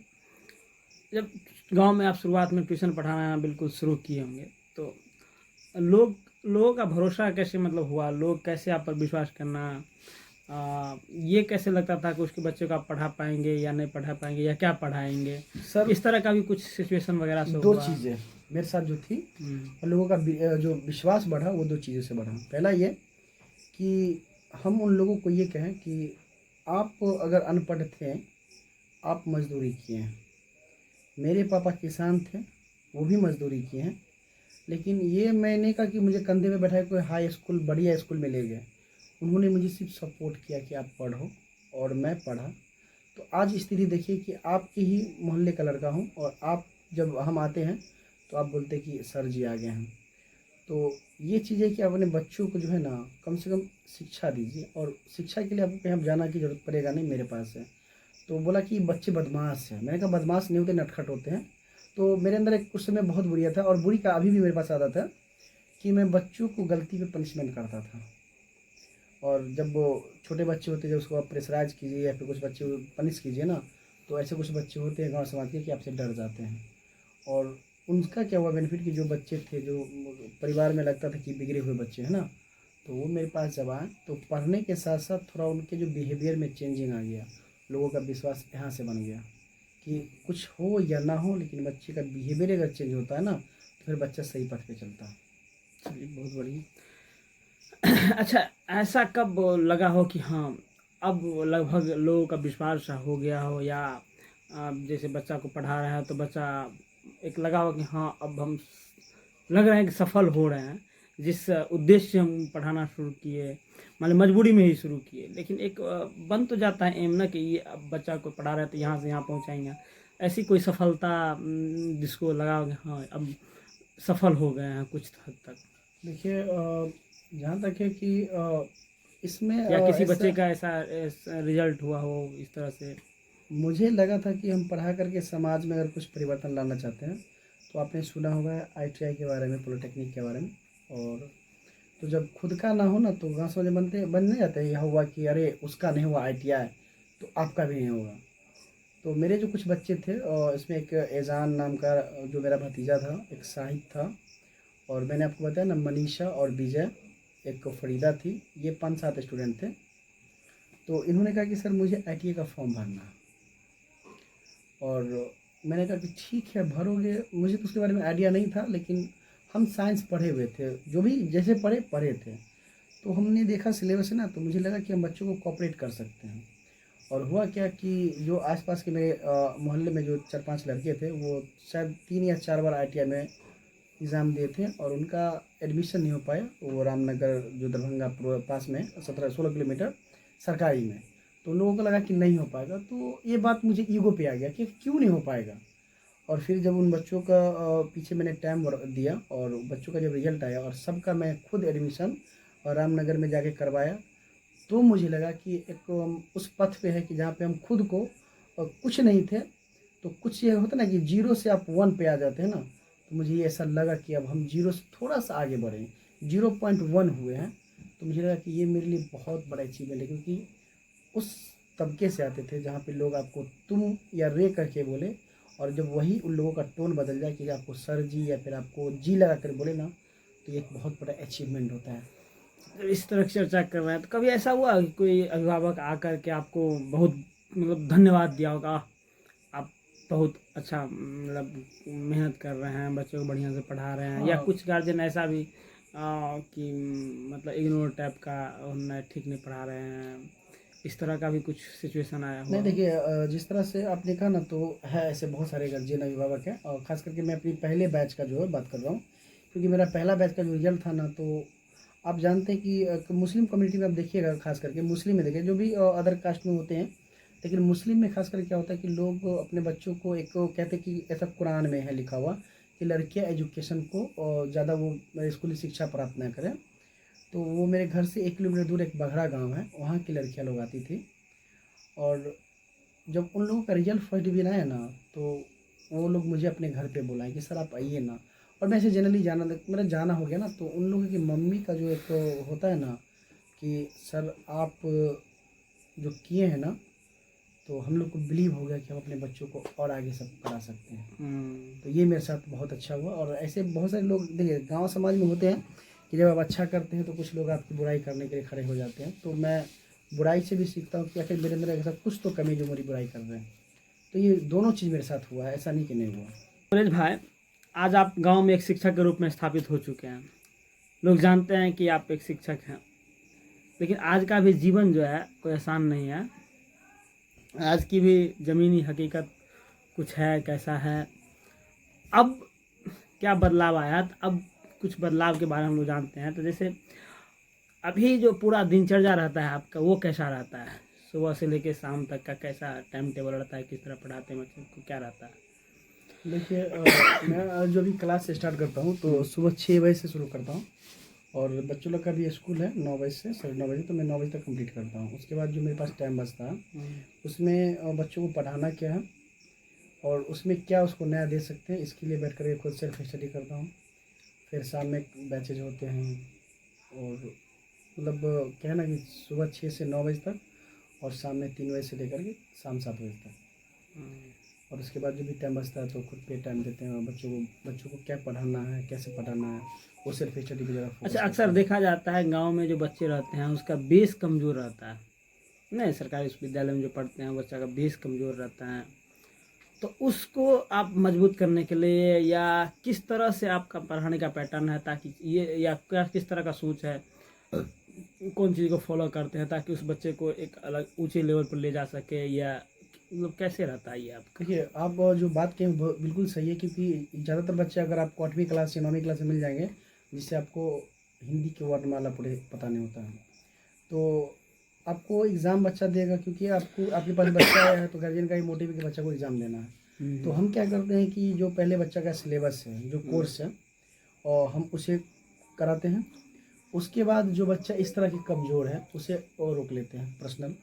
जब गांव में आप शुरुआत में ट्यूशन पढ़ाना बिल्कुल शुरू किए होंगे, तो लोगों का भरोसा कैसे मतलब हुआ, लोग कैसे आप पर विश्वास करना, ये कैसे लगता था कि उसके बच्चे को आप पढ़ा पाएंगे या नहीं पढ़ा पाएंगे, या क्या पढ़ाएंगे, सर, इस तरह का भी कुछ सिचुएशन वगैरह से दो हुआ? चीज़ें मेरे साथ जो थी हम्म, और लोगों का जो विश्वास बढ़ा, वो दो चीज़ों से बढ़ा। पहला ये कि हम उन लोगों को ये कहें कि आप अगर अनपढ़ थे, आप मजदूरी किए हैं। मेरे पापा किसान थे, वो भी मजदूरी किए हैं, लेकिन ये मैं नहीं कहा कि मुझे कंधे पे बैठा के कोई हाई स्कूल बढ़िया स्कूल में ले गए। उन्होंने मुझे सिर्फ सपोर्ट किया कि आप पढ़ो, और मैं पढ़ा। तो आज स्थिति देखिए कि आपके ही मोहल्ले का लड़का हूँ, और आप जब हम आते हैं तो आप बोलते हैं कि सर जी आ गए हैं। तो ये चीज़ है कि आप अपने बच्चों को जो है ना, कम से कम शिक्षा दीजिए, और शिक्षा के लिए आपको कहीं जाना की जरूरत पड़ेगा नहीं, मेरे पास है। तो बोला कि बच्चे बदमाश हैं, मैंने कहा बदमाश नहीं होते, नटखट होते हैं। तो मेरे अंदर एक उस समय बहुत बुरी था, और बुरी का अभी भी मेरे पास आदत है कि मैं बच्चों को गलती पे पनिशमेंट करता था। और जब वो छोटे बच्चे होते हैं, जब उसको आप प्रेशराइज कीजिए या फिर कुछ बच्चे पनिश कीजिए ना, तो ऐसे कुछ बच्चे होते हैं गाँव समाज के कि आपसे डर जाते हैं। और उनका क्या हुआ बेनिफिट कि जो बच्चे थे, जो परिवार में लगता था कि बिगड़े हुए बच्चे हैं ना, तो वो मेरे पास जब आए, तो पढ़ने के साथ साथ थोड़ा उनके जो बिहेवियर में चेंजिंग आ गया। लोगों का विश्वास यहाँ से बन गया कि कुछ हो या ना हो, लेकिन बच्चे का बिहेवियर अगर चेंज होता है ना, तो फिर बच्चा सही पथ पे चलता है। चलिए, बहुत बढ़िया। अच्छा, ऐसा कब लगा हो कि हाँ, अब लगभग लोगों का विश्वास हो गया हो, या आप जैसे बच्चा को पढ़ा रहे हैं तो बच्चा एक लगा हो कि हाँ, अब हम लग रहे हैं कि सफल हो रहे हैं, जिस उद्देश्य से हम पढ़ाना शुरू किए, मतलब मजबूरी में ही शुरू किए, लेकिन एक बन तो जाता है एम ना कि ये अब बच्चा को पढ़ा रहे हैं तो यहाँ से यहाँ पहुँचाएंगे, ऐसी कोई सफलता जिसको लगा हो कि हाँ, अब सफल हो गए हैं कुछ हद तक, देखिए जहाँ तक है कि इसमें या किसी बच्चे ऐसा का ऐसा रिजल्ट हुआ हो इस तरह से? मुझे लगा था कि हम पढ़ा करके समाज में अगर कुछ परिवर्तन लाना चाहते हैं, तो आपने सुना होगा आईटीआई के बारे में, पॉलिटेक्निक के बारे में। और तो जब खुद का ना हो ना, तो गाँव समाज बन नहीं जाते, यह हुआ कि अरे उसका नहीं हुआ आईटीआई, तो आपका भी नहीं होगा। तो मेरे जो कुछ बच्चे थे, और इसमें एक एजान नाम का जो मेरा भतीजा था, एक साहिद था, और मैंने आपको बताया ना मनीषा और विजय, एक फरीदा थी, ये 5-7 स्टूडेंट थे। तो इन्होंने कहा कि सर मुझे आईटीआई का फॉर्म भरना है। और मैंने कहा कि ठीक है भरोगे। मुझे तो उसके बारे में आइडिया नहीं था, लेकिन हम साइंस पढ़े हुए थे, जो भी जैसे पढ़े थे। तो हमने देखा सिलेबस है ना, तो मुझे लगा कि हम बच्चों को कोऑपरेट कर सकते हैं। और हुआ क्या कि जो आसपास के मेरे मोहल्ले में जो 4-5 लड़के थे, वो शायद 3 या 4 बार आईटीआई में एग्ज़ाम दिए थे, और उनका एडमिशन नहीं हो पाया। वो रामनगर जो दरभंगा पास में 17-16 किलोमीटर सरकारी में। तो उन लोगों को लगा कि नहीं हो पाएगा, तो ये बात मुझे ईगो पे आ गया कि क्यों नहीं हो पाएगा। और फिर जब उन बच्चों का पीछे मैंने टाइम दिया, और बच्चों का जब रिजल्ट आया और सबका मैं खुद एडमिशन और रामनगर में जाके करवाया, तो मुझे लगा कि एक उस पथ पे है कि जहाँ पे हम खुद को कुछ नहीं थे, तो कुछ ये होता ना कि जीरो से आप 1 पे आ जाते हैं ना, तो मुझे ये ऐसा लगा कि अब हम जीरो से थोड़ा सा आगे बढ़े, 0.1 हुए हैं। तो मुझे लगा कि ये मेरे लिए बहुत बड़ा अचीवमेंट है, क्योंकि उस तबके से आते थे जहाँ पे लोग आपको तुम या रे करके बोले, और जब वही उन लोगों का टोन बदल जाए कि आपको सर जी या फिर आपको जी लगा कर बोले ना, तो ये एक बहुत बड़ा अचीवमेंट होता है। जब इस तरह की चर्चा कर रहे हैं तो कभी ऐसा हुआ कि कोई अभिभावक आकर के आपको बहुत मतलब धन्यवाद दिया होगा, आप बहुत अच्छा मतलब मेहनत कर रहे हैं, बच्चों को बढ़िया से पढ़ा रहे हैं, या हाँ, कुछ गार्जियन ऐसा भी कि मतलब इग्नोर टाइप का उन्हें ठीक नहीं पढ़ा रहे हैं, इस तरह का भी कुछ सिचुएशन आया हुआ नहीं हो? देखिए, जिस तरह से आपने कहा ना, तो है ऐसे बहुत सारे गार्जियन अभिभावक हैं, और ख़ास करके मैं अपनी पहले बैच का जो है बात कर रहा हूँ, क्योंकि मेरा पहला बैच का जो रिजल्ट था ना, तो आप जानते हैं कि मुस्लिम कम्युनिटी में आप देखिएगा, खास करके मुस्लिम में देखिए, जो भी अदर कास्ट में होते हैं, लेकिन मुस्लिम में खास करके क्या होता है कि लोग अपने बच्चों को एक कहते हैं कि ऐसा कुरान में है लिखा हुआ कि लड़कियां एजुकेशन को ज़्यादा वो स्कूली शिक्षा प्राप्त ना करें। तो वो मेरे घर से 1 किलोमीटर दूर एक बघड़ा गांव है, वहाँ की लड़कियां लोग आती थी, और जब उन लोगों का रिजल्ट फर्स्ट डिवीजन आया ना, तो वो लोग मुझे अपने घर पे बुलाए कि सर आप आइए ना। और मैं ऐसे जनरली मेरा जाना हो गया ना, तो उन लोगों की मम्मी का जो एक होता है ना कि सर आप जो किए हैं ना, तो हम लोग को बिलीव हो गया कि हम अपने बच्चों को और आगे सब पढ़ा सकते हैं। तो ये मेरे साथ बहुत अच्छा हुआ, और ऐसे बहुत सारे लोग देखिए गांव समाज में होते हैं कि जब आप अच्छा करते हैं तो कुछ लोग आपकी बुराई करने के लिए खड़े हो जाते हैं। तो मैं बुराई से भी सीखता हूँ कि आखिर मेरे अंदर ऐसा कुछ तो कमी जो मेरी बुराई कर रहे हैं। तो ये दोनों चीज़ मेरे साथ हुआ है, ऐसा नहीं कि नहीं हुआ। सूरज भाई, आज आप गांव में एक शिक्षक के रूप में स्थापित हो चुके हैं, लोग जानते हैं कि आप एक शिक्षक हैं, लेकिन आज का भी जीवन जो है कोई आसान नहीं है। आज की भी ज़मीनी हकीकत कुछ है, कैसा है। अब क्या बदलाव आया, तो अब कुछ बदलाव के बारे में हम लोग जानते हैं। तो जैसे अभी जो पूरा दिनचर्या रहता है आपका, वो कैसा रहता है? सुबह से लेकर शाम तक का कैसा टाइम टेबल रहता है? किस तरह पढ़ाते हैं बच्चों को, क्या रहता है? देखिए, मैं जो भी क्लास स्टार्ट करता हूँ तो सुबह 6 बजे से शुरू करता हूँ, और बच्चों लोग का भी स्कूल है 9 बजे से 9:30 बजे, तो मैं 9 बजे तक कंप्लीट करता हूँ। उसके बाद जो मेरे पास टाइम बचता है, उसमें बच्चों को पढ़ाना क्या है और उसमें क्या उसको नया दे सकते हैं, इसके लिए बैठ कर के खुद सेल्फ स्टडी करता हूँ। फिर शाम में बैचेज होते हैं, और मतलब क्या है ना कि सुबह 6 से 9 बजे तक, और शाम में 3 बजे से लेकर के शाम 7 बजे तक। और उसके बाद जो भी टाइम बचता है तो खुद पे टाइम देते हैं, और बच्चों को क्या पढ़ाना है, कैसे पढ़ाना है, वो सेल्फ स्टडी की तरफ फोकस अच्छा, करते अक्सर हैं। देखा जाता है गांव में जो बच्चे रहते हैं उसका बेस कमज़ोर रहता है। नहीं, सरकारी विद्यालय में जो पढ़ते हैं बच्चा का बेस कमज़ोर रहता है, तो उसको आप मजबूत करने के लिए या किस तरह से आपका पढ़ाने का पैटर्न है, ताकि ये या क्या किस तरह का सोच है, कौन चीज़ को फॉलो करते हैं ताकि उस बच्चे को एक अलग ऊंचे लेवल पर ले जा सके, या मतलब कैसे रहता है ये आपका? देखिए, आप जो बात कहें वो बिल्कुल सही है, क्योंकि ज़्यादातर बच्चे अगर आपको 8वीं क्लास या 9वीं क्लास में मिल जाएंगे, जिससे आपको हिंदी के वर्णमाला पूरे पता नहीं होता है, तो आपको एग्ज़ाम बच्चा देगा, क्योंकि आपके पास बच्चा है तो गार्जियन का ही मोटिव है कि बच्चा को एग्ज़ाम देना है। तो हम क्या करते हैं कि जो पहले बच्चा का सिलेबस है, जो कोर्स है, और हम उसे कराते हैं। उसके बाद जो बच्चा इस तरह की कमज़ोर है उसे और रोक लेते हैं पर्सनल,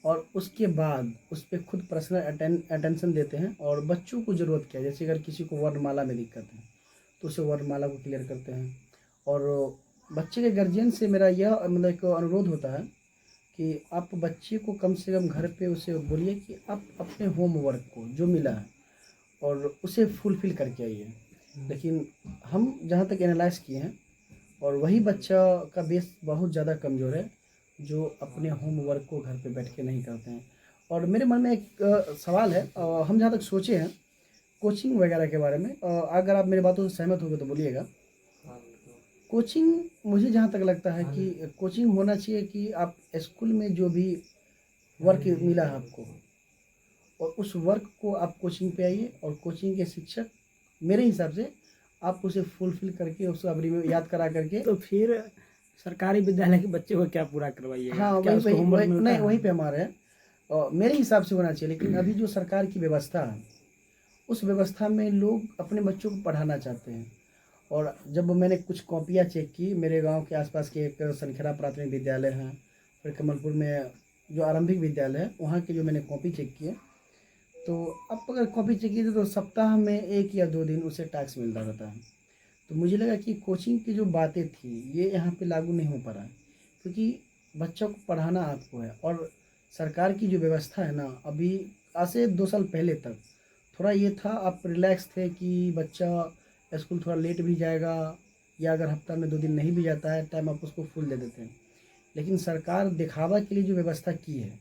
और उसके बाद उस पर खुद पर्सनल अटेंशन देते हैं। और बच्चों को ज़रूरत क्या है, जैसे अगर किसी को वर्णमाला में दिक्कत है तो उसे वर्णमाला को क्लियर करते हैं। और बच्चे के गार्जियन से मेरा यह मतलब एक अनुरोध होता है कि आप बच्चे को कम से कम घर पे उसे बोलिए कि आप अपने होमवर्क को जो मिला है और उसे फुलफ़िल करके आइए। लेकिन हम जहाँ तक एनालाइज़ किए हैं, और वही बच्चा का बेस बहुत ज़्यादा कमज़ोर है जो अपने होमवर्क को घर पे बैठ के नहीं करते हैं। और मेरे मन में एक सवाल है, हम जहाँ तक सोचे हैं कोचिंग वगैरह के बारे में, अगर आप मेरी बातों से सहमत होंगे तो बोलिएगा। कोचिंग, मुझे जहाँ तक लगता है कि कोचिंग होना चाहिए कि आप स्कूल में जो भी वर्क मिला है आपको, और उस वर्क को आप कोचिंग पे आइए, और कोचिंग के शिक्षक मेरे हिसाब से आप उसे फुलफिल करके उसको अवरी में याद करा करके। तो फिर सरकारी विद्यालय के बच्चे को क्या पूरा करवाइएगा? हाँ, क्या वही उसको वही होमवर्क वही मिलता नहीं, है? वहीं पे हमारे हैं। मेरे हिसाब से होना चाहिए, लेकिन अभी जो सरकार की व्यवस्था है उस व्यवस्था में लोग अपने बच्चों को पढ़ाना चाहते हैं। और जब मैंने कुछ कॉपियाँ चेक की, मेरे गांव के आसपास के एक सनखेड़ा प्राथमिक विद्यालय हैं, फिर कमलपुर में जो आरंभिक विद्यालय है वहाँ के जो मैंने कॉपी चेक किए, तो अब अगर कॉपी चेक की तो सप्ताह में 1 या 2 दिन उसे टैक्स मिलता रहता है। तो मुझे लगा कि कोचिंग की जो बातें थी ये यहाँ पे लागू नहीं हो पा रहा है, क्योंकि बच्चों को पढ़ाना आपको है। और सरकार की जो व्यवस्था है ना, अभी आज से 2 साल पहले तक थोड़ा ये था, आप रिलैक्स थे कि बच्चा स्कूल थोड़ा लेट भी जाएगा, या अगर हफ्ता में 2 दिन नहीं भी जाता है टाइम, आप उसको फुल दे देते हैं। लेकिन सरकार दिखावा के लिए जो व्यवस्था की है,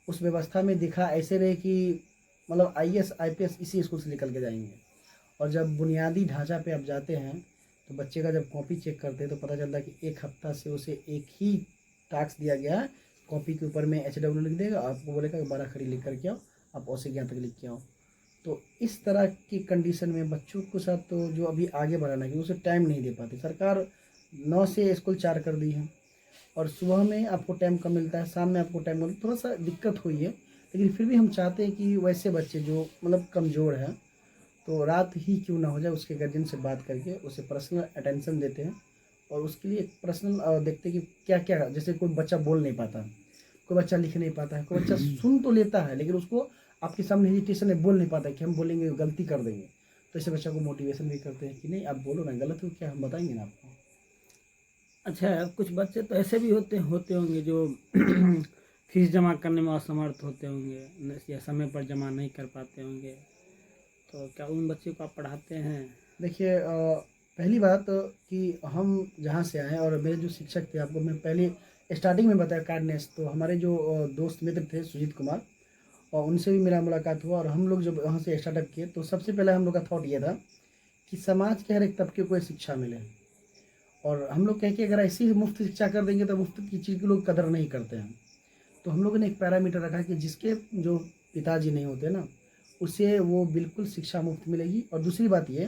उस व्यवस्था में दिखा ऐसे रहे कि मतलब IAS IPS इसी स्कूल से निकल के जाएंगे। और जब बुनियादी ढांचा पे आप जाते हैं तो बच्चे का जब कॉपी चेक करते हैं तो पता चलता है कि एक हफ्ता से उसे एक ही टास्क दिया गया है। कॉपी के ऊपर में HW लिख देगा, आपको बोलेगा कि 12 खड़ी लिख करके आओ, आप औ से ज्ञान तक लिख के आओ। तो इस तरह की कंडीशन में बच्चों के साथ तो जो अभी आगे बढ़ाना है उसे टाइम नहीं दे पाती। सरकार 9 से स्कूल 4 कर दी है और सुबह में आपको टाइम कम मिलता है, शाम में आपको टाइम मिलता है, थोड़ा सा दिक्कत हुई है। लेकिन फिर भी हम चाहते हैं कि वैसे बच्चे जो मतलब कमज़ोर हैं तो रात ही क्यों ना हो जाए, उसके गार्जियन से बात करके उसे पर्सनल अटेंशन देते हैं और उसके लिए एक पर्सनल देखते हैं कि क्या क्या, जैसे कोई बच्चा बोल नहीं पाता, कोई बच्चा लिख नहीं पाता है, कोई बच्चा सुन तो लेता है लेकिन उसको आपके सामने हेजिटेशन में बोल नहीं पाता है कि हम बोलेंगे गलती कर देंगे। तो ऐसे बच्चा को मोटिवेशन भी करते हैं कि नहीं आप बोलो ना, गलत हो क्या हम बताएंगे ना आपको। अच्छा, कुछ बच्चे तो ऐसे भी होते होंगे जो फीस जमा करने में असमर्थ होते होंगे या समय पर जमा नहीं कर पाते होंगे, तो क्या उन बच्चों को आप पढ़ाते हैं? देखिए पहली बात कि हम जहाँ से आए हैं और मेरे जो शिक्षक थे, आपको मैं पहले स्टार्टिंग में बताया काइंडनेस, तो हमारे जो दोस्त मित्र थे सुजीत कुमार, और उनसे भी मेरा मुलाकात हुआ और हम लोग जब वहाँ से स्टार्टअप किए तो सबसे पहले हम लोग का थॉट ये था कि समाज के हर एक तबके को शिक्षा मिले। और हम लोग कह के अगर ऐसी मुफ्त शिक्षा कर देंगे तो मुफ्त की चीज़ की लोग कदर नहीं करते हैं। तो हम लोगों ने एक पैरामीटर रखा कि जिसके जो पिताजी नहीं होते ना, उसे वो बिल्कुल शिक्षा मुफ्त मिलेगी। और दूसरी बात ये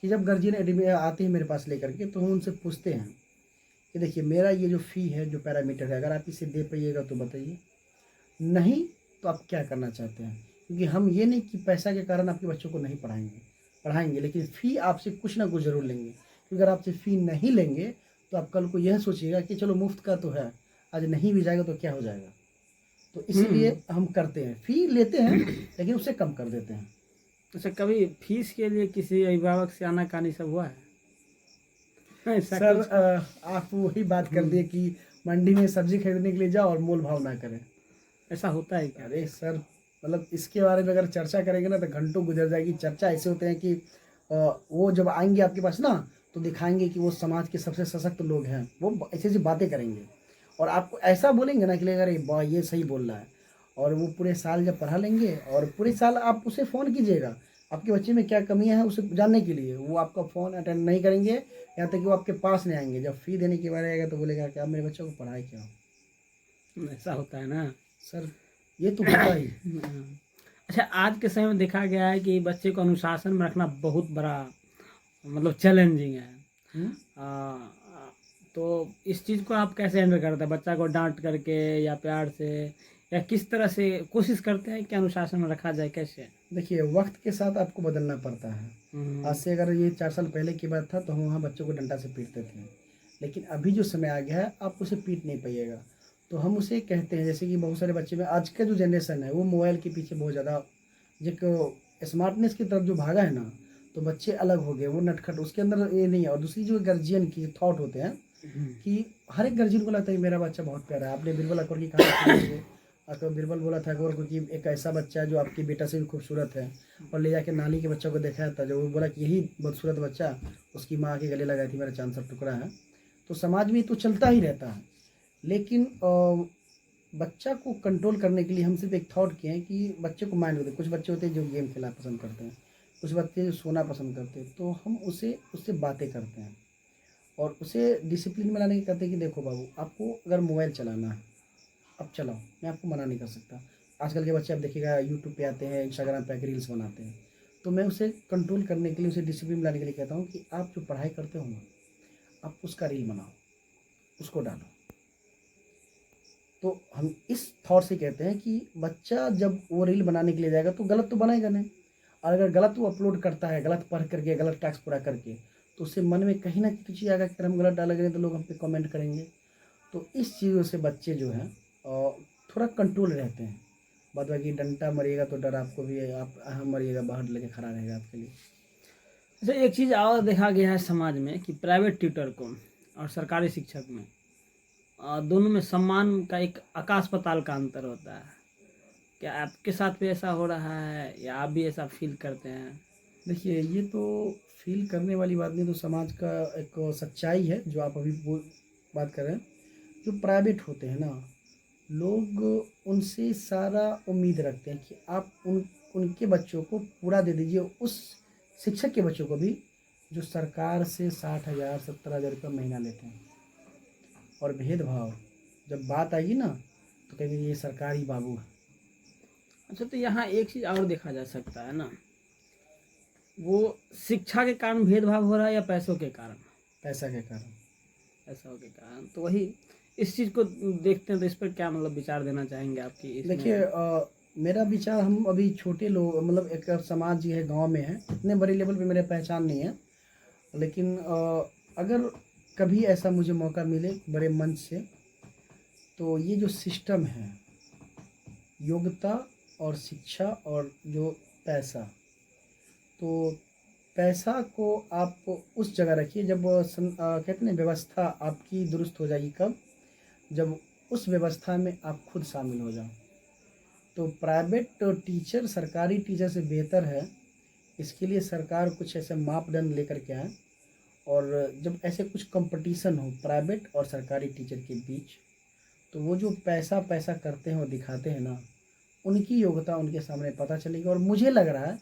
कि जब गार्जियन एडमिट आते हैं मेरे पास लेकर के तो हम उनसे पूछते हैं कि देखिए मेरा ये जो फ़ी है, जो पैरामीटर है, अगर आप इसे दे पाइएगा तो बताइए, नहीं तो आप क्या करना चाहते हैं। क्योंकि हम ये नहीं कि पैसा के कारण आपके बच्चों को नहीं पढ़ाएंगे, लेकिन फ़ी आपसे कुछ ना कुछ ज़रूर लेंगे। क्योंकि अगर आपसे फ़ी नहीं लेंगे तो आप कल को यह सोचिएगा कि चलो मुफ्त का तो है, आज नहीं भी जाएगा तो क्या हो जाएगा। तो इसीलिए हम करते हैं, फ़ी लेते हैं लेकिन उससे कम कर देते हैं। अच्छा, कभी फीस के लिए किसी अभिभावक से आनाकानी सब हुआ है? ऐसा सर कुछ? आप वही बात कर दिए कि मंडी में सब्जी खरीदने के लिए जाओ और मोल भाव ना करें। ऐसा होता है क्या? अरे सर, मतलब इसके बारे में अगर चर्चा करेंगे ना तो घंटों गुजर जाएगी। चर्चा ऐसे होते हैं कि वो जब आएंगे आपके पास ना तो दिखाएंगे कि वो समाज के सबसे सशक्त लोग हैं, वो ऐसी ऐसी बातें करेंगे और आपको ऐसा बोलेंगे ना कि लगेगा अरे वाह ये सही बोल रहा है। और वो पूरे साल जब पढ़ा लेंगे और पूरे साल आप उसे फ़ोन कीजिएगा आपके बच्चे में क्या कमियां हैं उसे जानने के लिए, वो आपका फ़ोन अटेंड नहीं करेंगे, यहाँ तक कि वो आपके पास नहीं आएंगे। जब फ़ी देने की बारी आएगा तो बोलेगा कि आप मेरे बच्चों को पढ़ाए क्यों। ऐसा होता है ना? सर ये तो होता ही। अच्छा, आज के समय में देखा गया है कि बच्चे को अनुशासन में रखना बहुत बड़ा मतलब चैलेंजिंग है। हम्म? तो इस चीज़ को आप कैसे हैंडल करते हैं? बच्चा को डांट करके या प्यार से, या किस तरह से कोशिश करते हैं कि अनुशासन में रखा जाए? कैसे? देखिए वक्त के साथ आपको बदलना पड़ता है। आज से अगर ये 4 साल पहले की बात था तो हम वहाँ बच्चों को डंडा से पीटते थे, लेकिन अभी जो समय आ गया है आप उसे पीट नहीं पाइएगा। तो हम उसे कहते हैं, जैसे कि बहुत सारे बच्चे में आज का जो जनरेशन है वो मोबाइल के पीछे बहुत ज़्यादा एक स्मार्टनेस की तरफ जो भागा है ना, तो बच्चे अलग हो गए, वो नटखट, उसके अंदर ये नहीं है। और दूसरी जो गार्जियन की थॉट होते हैं कि हर एक गार्जियन को लगता है मेरा बच्चा बहुत प्यारा है। आपने बीरबल अकबर की कहानी सुनी होगी। अकबर बीरबल बोला था अकबर को कि एक ऐसा बच्चा है जो आपके बेटा से भी खूबसूरत है, और ले जाके नानी के बच्चों को दिखाया था, जो वो बोला कि यही बदसूरत बच्चा उसकी माँ के गले लगाई थी, मेरा चांद सा टुकड़ा है। तो समाज में तो चलता ही रहता है, लेकिन बच्चा को कंट्रोल करने के लिए हम सिर्फ एक थॉट किए हैं कि बच्चे को माइंड होते हैं। कुछ बच्चे होते हैं जो गेम खेलना पसंद करते हैं, कुछ बच्चे जो सोना पसंद करते हैं, तो हम उससे बातें करते हैं और उसे डिसिप्लिन में लाने की कहते हैं कि देखो बाबू, आपको अगर मोबाइल चलाना है अब चलाओ, मैं आपको मना नहीं कर सकता। आजकल के बच्चे आप देखिएगा यूट्यूब पे आते हैं, इंस्टाग्राम पे आके रील्स बनाते हैं। तो मैं उसे कंट्रोल करने के लिए, उसे डिसिप्लिन में लाने के लिए कहता हूँ कि आप जो पढ़ाई करते हो ना, आप उसका रील बनाओ, उसको डालो। तो हम इस थॉट से कहते हैं कि बच्चा जब वो रील बनाने के लिए जाएगा तो गलत तो बनाएगा नहीं, और अगर गलत वो अपलोड करता है, गलत पढ़ करके, गलत टास्क पूरा करके, तो उससे मन में कहीं ना कहीं चीज़ आएगा कि अगर हम गलत डालेंगे तो लोग हम पे कमेंट करेंगे। तो इस चीज़ों से बच्चे जो हैं थोड़ा कंट्रोल रहते हैं। बाद बाकी डंडा मरिएगा तो डर आपको भी है, आप हम मरिएगा बाहर लेके खड़ा रहेगा आपके लिए। अच्छा, एक चीज़ और देखा गया है समाज में कि प्राइवेट ट्यूटर को और सरकारी शिक्षक में दोनों में सम्मान का एक आकाश पाताल का अंतर होता है। क्या आपके साथ भी ऐसा हो रहा है या आप भी ऐसा फील करते हैं? देखिए ये तो फील करने वाली बात नहीं, तो समाज का एक सच्चाई है जो आप अभी बात कर रहे हैं। जो प्राइवेट होते हैं ना, लोग उनसे सारा उम्मीद रखते हैं कि आप उनके बच्चों को पूरा दे दीजिए, उस शिक्षक के बच्चों को भी जो सरकार से 60,000 70,000 रुपये महीना लेते हैं, और भेदभाव जब बात आएगी ना तो कहेंगे ये सरकारी बाबू है। अच्छा, तो यहाँ एक चीज़ और देखा जा सकता है ना, वो शिक्षा के कारण भेदभाव हो रहा है या पैसों के कारण? पैसा के कारण। पैसों के कारण, तो वही इस चीज़ को देखते हैं, तो इस पर क्या मतलब विचार देना चाहेंगे आपकी इसमें? देखिए मेरा विचार, हम अभी छोटे लोग, मतलब एक समाज जी है, गांव में है, इतने बड़े लेवल पे मेरे पहचान नहीं है, लेकिन अगर कभी ऐसा मुझे मौका मिले बड़े मंच से, तो ये जो सिस्टम है, योग्यता और शिक्षा और जो पैसा, तो पैसा को आप उस जगह रखिए जब कहते हैं व्यवस्था आपकी दुरुस्त हो जाएगी। कब? जब उस व्यवस्था में आप खुद शामिल हो जाओ। तो प्राइवेट टीचर सरकारी टीचर से बेहतर है, इसके लिए सरकार कुछ ऐसे मापदंड लेकर के आए, और जब ऐसे कुछ कंपटीशन हो प्राइवेट और सरकारी टीचर के बीच, तो वो जो पैसा पैसा करते हैं और दिखाते हैं ना, उनकी योग्यता उनके सामने पता चलेगी। और मुझे लग रहा है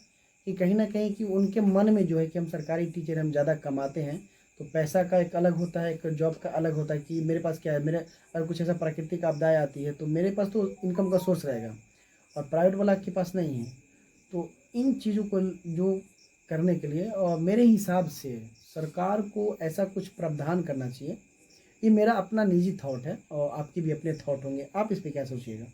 कि कहीं ना कहीं कि उनके मन में जो है कि हम सरकारी टीचर, हम ज़्यादा कमाते हैं, तो पैसा का एक अलग होता है, एक जॉब का अलग होता है कि मेरे पास क्या है, मेरे अगर कुछ ऐसा प्राकृतिक आपदाएं आती है तो मेरे पास तो इनकम का सोर्स रहेगा, और प्राइवेट वाला के पास नहीं है। तो इन चीज़ों को जो करने के लिए, और मेरे हिसाब से सरकार को ऐसा कुछ प्रावधान करना चाहिए। ये मेरा अपना निजी थॉट है, और आपके भी अपने थॉट होंगे, आप इस पर क्या सोचिएगा?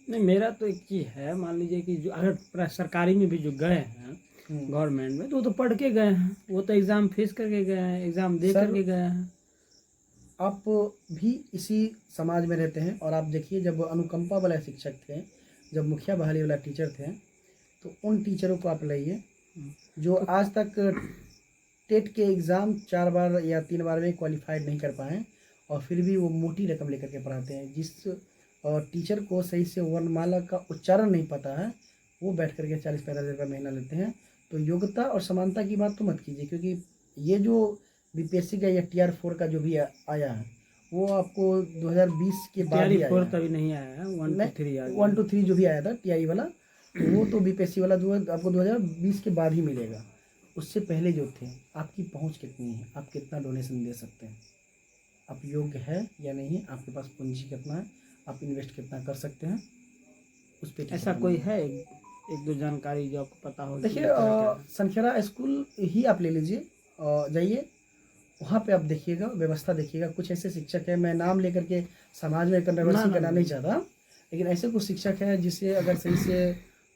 नहीं, मेरा तो एक चीज़ है, मान लीजिए कि जो अगर सरकारी में भी जो गए हैं गवर्नमेंट में, तो वो तो पढ़ के गए हैं, वो तो एग्ज़ाम फेस करके गए हैं, एग्ज़ाम दे सर, करके गए हैं। आप भी इसी समाज में रहते हैं, और आप देखिए जब अनुकंपा वाला शिक्षक थे, जब मुखिया बहाली वाला टीचर थे, तो उन टीचरों को आप लाइए जो आज तक टेट के एग्ज़ाम 4 बार या 3 बार में क्वालिफाइड नहीं कर पाए, और फिर भी वो मोटी रकम लेकर के पढ़ाते हैं। जिस टीचर को सही से वर्णमाला का उच्चारण नहीं पता है, वो बैठ करके 40-45 रुपये महीना लेते हैं। तो योग्यता और समानता की बात तो मत कीजिए, क्योंकि ये जो बीपीएससी का या TR 4 का जो भी आया है, वो आपको 2020 के बाद ही आया है। तभी नहीं आया है, 1 to 3 आ गया। 1 to 3 जो भी आया था TI वाला, तो वो तो बीपीएससी वाला जो है आपको 2020 के बाद ही मिलेगा। उससे पहले जो थे, आपकी पहुंच कितनी है, आप कितना डोनेशन दे सकते हैं, आप योग्य है या नहीं, आपके पास पूंजी कितना है, आप इन्वेस्ट कितना कर सकते हैं, उस पर ऐसा कोई है एक दो जानकारी जो आपको पता हो? देखिए सनखेड़ा स्कूल ही आप ले लीजिए, जाइए वहाँ पे आप देखिएगा, व्यवस्था देखिएगा। कुछ ऐसे शिक्षक हैं, मैं नाम लेकर के समाज में कंट्रोवर्सी करना नहीं चाहता, लेकिन ऐसे कुछ शिक्षक हैं जिसे अगर सही से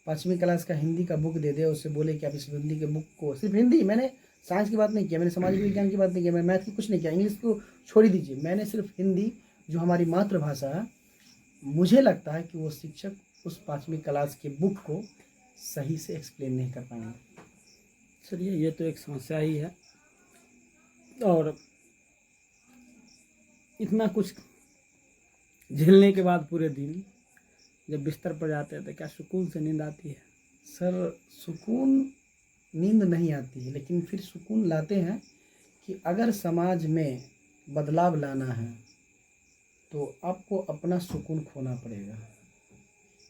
5वीं क्लास का हिंदी का बुक दे दे, उससे बोले कि आप इस हिंदी के बुक को, सिर्फ हिंदी, मैंने साइंस की बात नहीं किया, मैंने सामाजिक विज्ञान की बात नहीं किया, मैं मैथ की कुछ नहीं किया, इंग्लिश को छोड़ ही दीजिए, मैंने सिर्फ हिंदी जो हमारी मातृभाषा है, मुझे लगता है कि वो शिक्षक उस 5वीं क्लास के बुक को सही से एक्सप्लेन नहीं कर पाएंगे। चलिए, ये तो एक समस्या ही है, और इतना कुछ झेलने के बाद पूरे दिन जब बिस्तर पर जाते हैं तो क्या सुकून से नींद आती है? सर, सुकून नींद नहीं आती है, लेकिन फिर सुकून लाते हैं कि अगर समाज में बदलाव लाना है तो आपको अपना सुकून खोना पड़ेगा।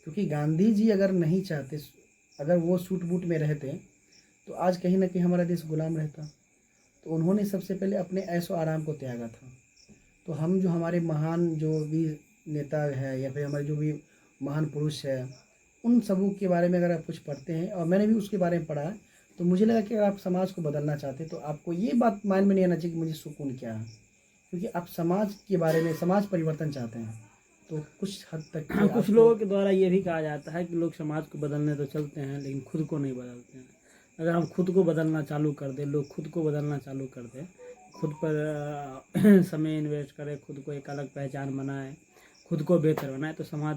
क्योंकि गांधी जी अगर नहीं चाहते, अगर वो सूट बूट में रहते, तो आज कहीं ना कहीं हमारा देश गुलाम रहता। तो उन्होंने सबसे पहले अपने ऐशो आराम को त्यागा था। तो हम जो हमारे महान जो भी नेता है, या फिर हमारे जो भी महान पुरुष है, उन सबों के बारे में अगर आप कुछ पढ़ते हैं, और मैंने भी उसके बारे में पढ़ा है, तो मुझे लगा कि अगर आप समाज को बदलना चाहते तो आपको ये बात माइंड में नहीं आना चाहिए कि मुझे सुकून क्या है, क्योंकि आप समाज के बारे में, समाज परिवर्तन चाहते हैं, तो कुछ हद तक कुछ लोगों के द्वारा ये भी कहा जाता है कि लोग समाज को बदलने तो चलते हैं लेकिन खुद को नहीं बदलते हैं। अगर हम खुद को बदलना चालू कर दें, लोग खुद को बदलना चालू कर दें, खुद पर समय इन्वेस्ट करें, खुद को एक अलग पहचान बनाएं, खुद को बेहतर बनाएं, तो समाज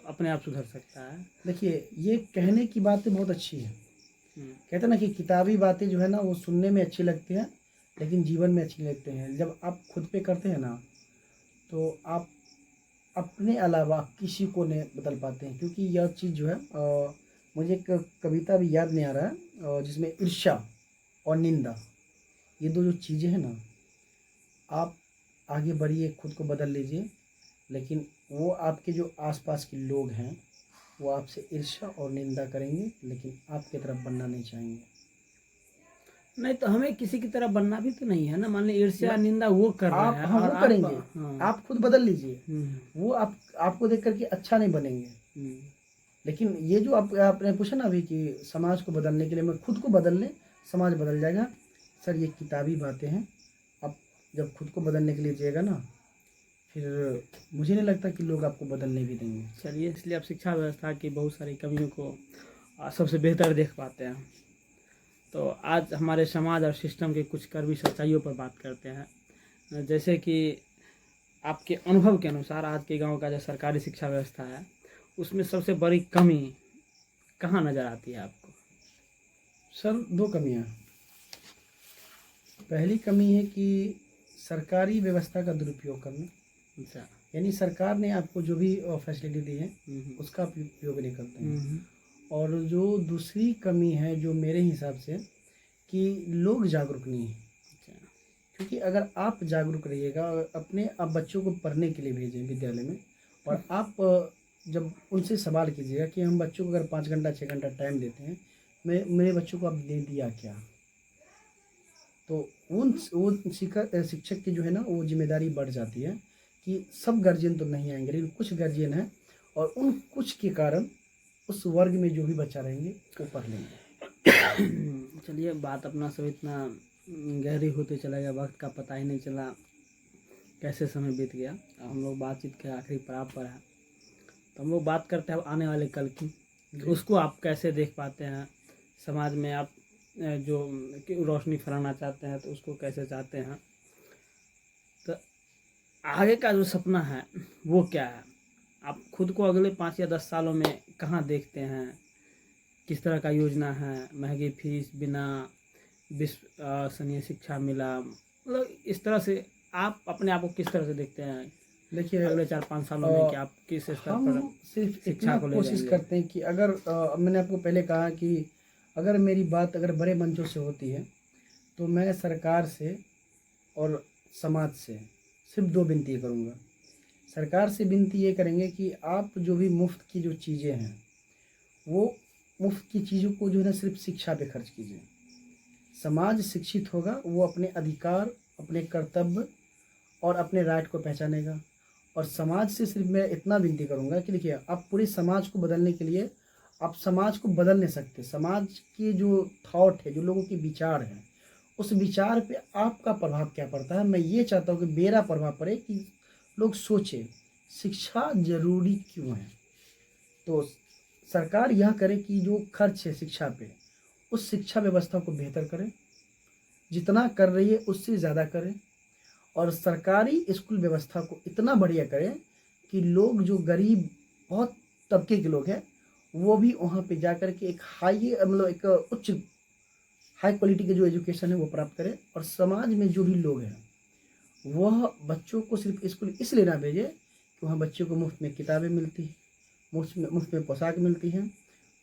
अपने आप सुधर सकता है। देखिए, ये कहने की बातें बहुत अच्छी है, कहते हैं ना कि किताबी बातें जो है ना वो सुनने में अच्छी लगती हैं, लेकिन जीवन में अच्छी लगते हैं। जब आप खुद पे करते हैं ना, तो आप अपने अलावा किसी को नहीं बदल पाते हैं। क्योंकि यह चीज़ जो है, मुझे एक कविता भी याद नहीं आ रहा है, जिसमें ईर्ष्या और निंदा, ये दो जो चीज़ें हैं ना, आप आगे बढ़िए, खुद को बदल लीजिए, लेकिन वो आपके जो आसपास के लोग हैं वो आपसे ईर्ष्या और निंदा करेंगे, लेकिन आपकी तरफ बनना नहीं चाहेंगे। नहीं तो हमें किसी की तरह बनना भी तो नहीं है ना, मान ली ईर्ष्या निंदा वो कर रहे आप हैं हम और वो आप करेंगे, हाँ, आप खुद बदल लीजिए। हम्म, वो आपको देख करके अच्छा नहीं बनेंगे। हम्म, लेकिन ये जो आपने पूछा ना अभी कि समाज को बदलने के लिए मैं खुद को बदल लें, समाज बदल जाएगा। सर ये किताबी बातें हैं। आप जब खुद को बदलने के लिए जिएगा ना, फिर मुझे नहीं लगता कि लोग आपको बदलने भी देंगे। चलिए, इसलिए आप शिक्षा व्यवस्था की बहुत सारी कमियों को सबसे बेहतर देख पाते हैं। तो आज हमारे समाज और सिस्टम के कुछ कड़वी सच्चाइयों पर बात करते हैं। जैसे कि आपके अनुभव के अनुसार आज के गांव का जो सरकारी शिक्षा व्यवस्था है, उसमें सबसे बड़ी कमी कहाँ नज़र आती है आपको? सर दो कमियां। पहली कमी है कि सरकारी व्यवस्था का दुरुपयोग करना, अच्छा। यानी सरकार ने आपको जो भी फैसिलिटी दी है हम्म, उसका उपयोग नहीं करते हैं। हम्म, और जो दूसरी कमी है जो मेरे हिसाब से, कि लोग जागरूक नहीं हैं। अच्छा। क्योंकि अगर आप जागरूक रहिएगा और अपने आप बच्चों को पढ़ने के लिए भेजें विद्यालय में, और आप जब उनसे सवाल कीजिएगा कि हम बच्चों को अगर 5 घंटा 6 घंटा टाइम देते हैं, मेरे बच्चों को आप दे दिया क्या, तो वो शिक्षक की जो है ना वो जिम्मेदारी बढ़ जाती है कि सब गार्जियन तो नहीं आएंगे, लेकिन कुछ गार्जियन हैं और उन कुछ के कारण उस वर्ग में जो भी बच्चा रहेंगे वो पढ़ लेंगे। चलिए, बात अपना सब इतना गहरी होते चला गया, वक्त का पता ही नहीं चला कैसे समय बीत गया। अब हम लोग बातचीत के आखिरी पड़ाव पर है, तो हम लोग बात करते हैं आने वाले कल की। तो उसको आप कैसे देख पाते हैं? समाज में आप जो रोशनी फैलाना चाहते हैं तो उसको कैसे चाहते हैं? तो आगे का जो सपना है वो क्या है? आप खुद को अगले 5 या 10 सालों में कहाँ देखते हैं? किस तरह का योजना है? महंगी फीस, बिना विश्वसनीय शिक्षा मिला, मतलब इस तरह से आप अपने आप को किस तरह से देखते हैं देखिए अगले 4-5 सालों में कि आप किस स्तर पर हम सिर्फ शिक्षा इतना को ले कोशिश जाएंगे? करते हैं कि अगर मैंने आपको पहले कहा कि अगर मेरी बात अगर बड़े मंचों से होती है तो मैं सरकार से और समाज से सिर्फ दो विनती करूँगा। सरकार से विनती ये करेंगे कि आप जो भी मुफ्त की जो चीज़ें हैं वो मुफ्त की चीज़ों को जो है ना सिर्फ शिक्षा पे खर्च कीजिए। समाज शिक्षित होगा, वो अपने अधिकार, अपने कर्तव्य और अपने राइट को पहचानेगा। और समाज से सिर्फ मैं इतना विनती करूंगा कि देखिए, आप पूरे समाज को बदलने के लिए आप समाज को बदल नहीं सकते। समाज की जो थॉट है, जो लोगों के विचार हैं, उस विचार पे आपका प्रभाव क्या पड़ता है। मैं ये चाहता हूँ कि मेरा प्रभाव पड़े कि लोग सोचें शिक्षा जरूरी क्यों है। तो सरकार यह करे कि जो खर्च है शिक्षा पे, उस शिक्षा व्यवस्था को बेहतर करें, जितना कर रही है उससे ज़्यादा करें। और सरकारी स्कूल व्यवस्था को इतना बढ़िया करें कि लोग जो गरीब बहुत तबके के लोग हैं वो भी वहाँ पे जा कर के एक हाई, मतलब एक उच्च हाई क्वालिटी के जो एजुकेशन है वो प्राप्त करें। और समाज में जो भी लोग हैं वह बच्चों को सिर्फ स्कूल इसलिए ना भेजे कि वहाँ बच्चों को मुफ्त में किताबें मिलती हैं, मुफ्त में पोशाक मिलती हैं,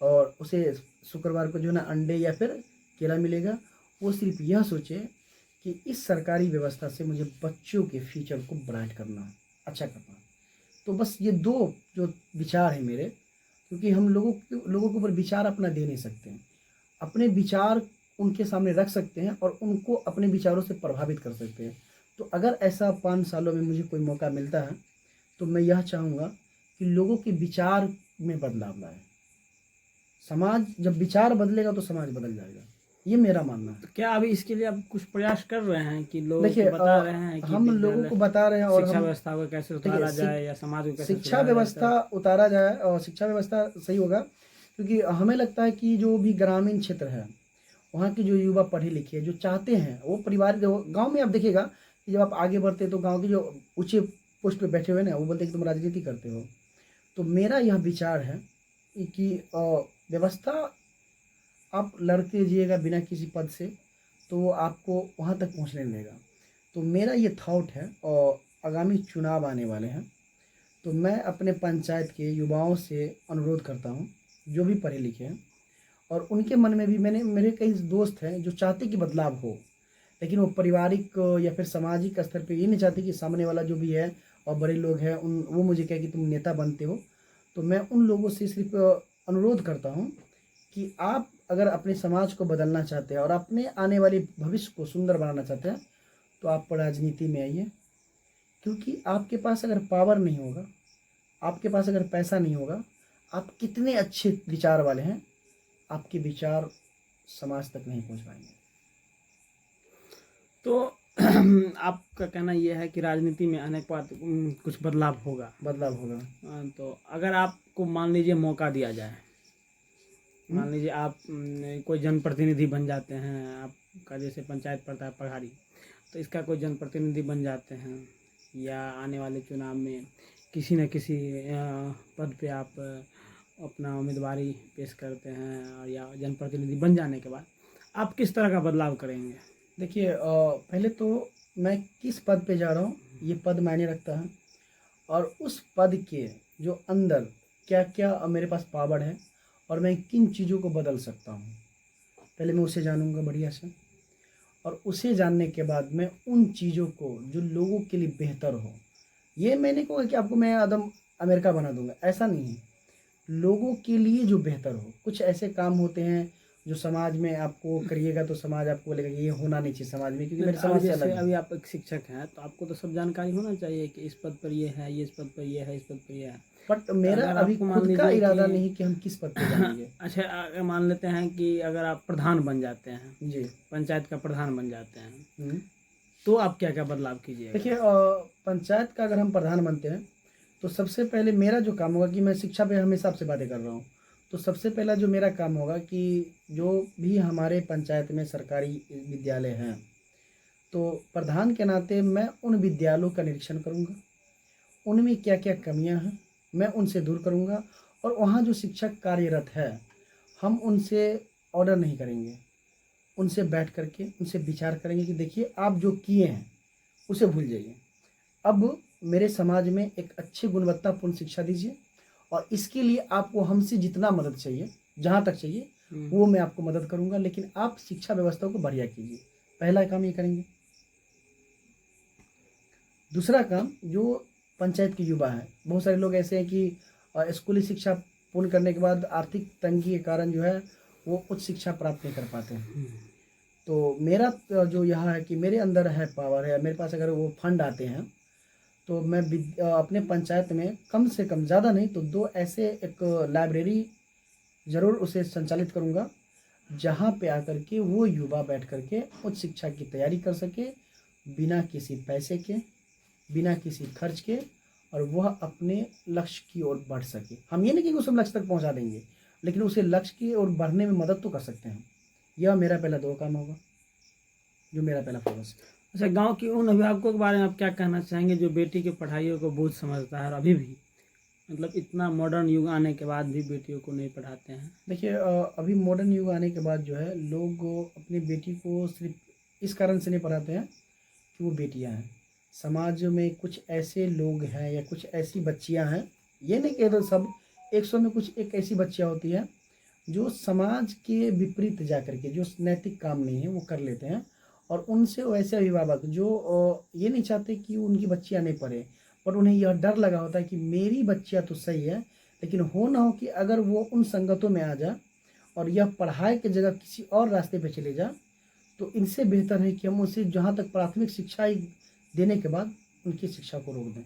और उसे शुक्रवार को जो है ना अंडे या फिर केला मिलेगा। वो सिर्फ यह सोचे कि इस सरकारी व्यवस्था से मुझे बच्चों के फ्यूचर को ब्राइट करना है, अच्छा करना है। तो बस ये दो जो विचार हैं मेरे, क्योंकि हम लोगों के ऊपर विचार अपना दे नहीं सकते हैं। अपने विचार उनके सामने रख सकते हैं और उनको अपने विचारों से प्रभावित कर सकते हैं। तो अगर ऐसा 5 सालों में मुझे कोई मौका मिलता है तो मैं यह चाहूँगा कि लोगों के विचार में बदलाव लाए। समाज जब विचार बदलेगा तो समाज बदल जाएगा, ये मेरा मानना है। तो क्या अभी इसके लिए आप कुछ प्रयास कर रहे हैं कि लोगों देखिए, को बता रहे हैं कि हम लोगों को बता रहे हैं और शिक्षा हम व्यवस्था को कैसे देखिए, उतारा जाए या समाज को कैसे शिक्षा सुधारा जाए? व्यवस्था उतारा जाए और शिक्षा व्यवस्था सही होगा, क्योंकि हमें लगता है कि जो भी ग्रामीण क्षेत्र है वहाँ के जो युवा पढ़े लिखे जो चाहते हैं वो परिवार गांव में आप देखिएगा कि जब आप आगे बढ़ते हैं तो गांव के जो ऊंचे पोस्ट पे बैठे हुए ना वो बोलते हैं कि तुम राजनीति करते हो। तो मेरा यह विचार है कि व्यवस्था आप लड़ते जाइएगा बिना किसी पद से तो वो आपको वहाँ तक पहुँचने नहीं देगा। तो मेरा ये थॉट है, और आगामी चुनाव आने वाले हैं तो मैं अपने पंचायत के युवाओं से अनुरोध करता हूँ जो भी पढ़े लिखे हैं, और उनके मन में भी मेरे कई दोस्त हैं जो चाहते कि बदलाव हो, लेकिन वो पारिवारिक या फिर सामाजिक स्तर पे ये नहीं चाहते कि सामने वाला जो भी है और बड़े लोग हैं वो मुझे कहे कि तुम नेता बनते हो। तो मैं उन लोगों से सिर्फ अनुरोध करता हूँ कि आप अगर अपने समाज को बदलना चाहते हैं और अपने आने वाली भविष्य को सुंदर बनाना चाहते हैं तो आप राजनीति में आइए। क्योंकि आपके पास अगर पावर नहीं होगा, आपके पास अगर पैसा नहीं होगा, आप कितने अच्छे विचार वाले हैं, आपके विचार समाज तक नहीं पहुंच पाएंगे। तो आपका कहना यह है कि राजनीति में आने के बाद कुछ बदलाव होगा। बदलाव होगा। तो अगर आपको मान लीजिए मौका दिया जाए, मान लीजिए आप कोई जनप्रतिनिधि बन जाते हैं, आपका जैसे पंचायत पड़ता है पहाड़ी, तो इसका कोई जनप्रतिनिधि बन जाते हैं, या आने वाले चुनाव में किसी न किसी पद पे आप अपना उम्मीदवारी पेश करते हैं, और या जनप्रतिनिधि बन जाने के बाद आप किस तरह का बदलाव करेंगे? देखिए, पहले तो मैं किस पद पे जा रहा हूँ ये पद मायने रखता है, और उस पद के जो अंदर क्या क्या मेरे पास पावर है और मैं किन चीज़ों को बदल सकता हूँ, पहले मैं उसे जानूंगा बढ़िया से। और उसे जानने के बाद मैं उन चीज़ों को जो लोगों के लिए बेहतर हो, ये मैंने कहा कि आपको मैं आदम अमेरिका बना दूंगा, ऐसा नहीं है। लोगों के लिए जो बेहतर हो, कुछ ऐसे काम होते हैं जो समाज में आपको करिएगा तो समाज आपको बोलेगा कि ये होना नहीं चाहिए समाज में, क्योंकि मेरे समाज से अलग है। अभी आप एक शिक्षक हैं तो आपको तो सब जानकारी होना चाहिए कि इस पद पर ये है, ये इस पद पर ये है, इस पद पर ये है। बट मेरा अगर अभी आपको मान खुद का लीजिए इरादा कि- नहीं कि हम किस पद पे जाएंगे। अच्छा, अगर मान लेते हैं कि अगर आप प्रधान बन जाते हैं, जी। पंचायत का प्रधान बन जाते हैं, हम्म। तो आप क्या क्या बदलाव कीजिएगा? देखिए, पंचायत का अगर हम प्रधान बनते हैं तो सबसे पहले मेरा जो काम होगा कि मैं शिक्षा पे हमेशा आपसे बातें कर रहा हूँ, तो सबसे पहला जो मेरा काम होगा कि जो भी हमारे पंचायत में सरकारी विद्यालय हैं, तो प्रधान के नाते मैं उन विद्यालयों का निरीक्षण करूँगा, उनमें क्या क्या कमियां हैं मैं उनसे दूर करूँगा। और वहाँ जो शिक्षक कार्यरत है हम उनसे ऑर्डर नहीं करेंगे, उनसे बैठ करके उनसे विचार करेंगे कि देखिए आप जो किए हैं उसे भूल जाइए, अब मेरे समाज में एक अच्छी गुणवत्तापूर्ण शिक्षा दीजिए, और इसके लिए आपको हमसे जितना मदद चाहिए, जहाँ तक चाहिए वो मैं आपको मदद करूँगा, लेकिन आप शिक्षा व्यवस्था को बढ़िया कीजिए। पहला काम ये करेंगे। दूसरा काम, जो पंचायत के युवा हैं, बहुत सारे लोग ऐसे हैं कि स्कूली शिक्षा पूर्ण करने के बाद आर्थिक तंगी के कारण जो है वो उच्च शिक्षा प्राप्त नहीं कर पाते हैं। तो मेरा जो यह है कि मेरे अंदर है पावर है, मेरे पास अगर वो फंड आते हैं तो मैं अपने पंचायत में कम से कम, ज़्यादा नहीं तो 2 ऐसे एक लाइब्रेरी ज़रूर उसे संचालित करूँगा, जहाँ पे आकर के वो युवा बैठ करके उच्च शिक्षा की तैयारी कर सके, बिना किसी पैसे के, बिना किसी खर्च के, और वह अपने लक्ष्य की ओर बढ़ सके। हम ये नहीं कि उसे लक्ष्य तक पहुँचा देंगे, लेकिन उसे लक्ष्य की ओर बढ़ने में मदद तो कर सकते हैं। यह मेरा पहला 2 काम होगा, जो मेरा पहला फोकस है। अच्छा, गांव के उन अभिभावकों के बारे में आप क्या कहना चाहेंगे जो बेटी की पढ़ाइयों को बोझ समझता है और अभी भी, मतलब इतना मॉडर्न युग आने के बाद भी बेटियों को नहीं पढ़ाते हैं? देखिए, अभी मॉडर्न युग आने के बाद जो है लोग अपनी बेटी को सिर्फ इस कारण से नहीं पढ़ाते हैं कि वो बेटियां हैं। समाज में कुछ ऐसे लोग हैं या कुछ ऐसी बच्चियां हैं, ये नहीं कह रहे सब, 100 में कुछ एक ऐसी बच्चियां होती हैं जो समाज के विपरीत जा कर के, जो नैतिक काम नहीं है वो कर लेते हैं, और उनसे वैसे अभिभावक जो ये नहीं चाहते कि उनकी बच्चियां नहीं पढ़े, पर उन्हें यह डर लगा होता है कि मेरी बच्चियां तो सही है, लेकिन हो ना हो कि अगर वो उन संगतों में आ जा और यह पढ़ाई की जगह किसी और रास्ते पे चले जा, तो इनसे बेहतर है कि हम उसे जहाँ तक प्राथमिक शिक्षा देने के बाद उनकी शिक्षा को रोक दें,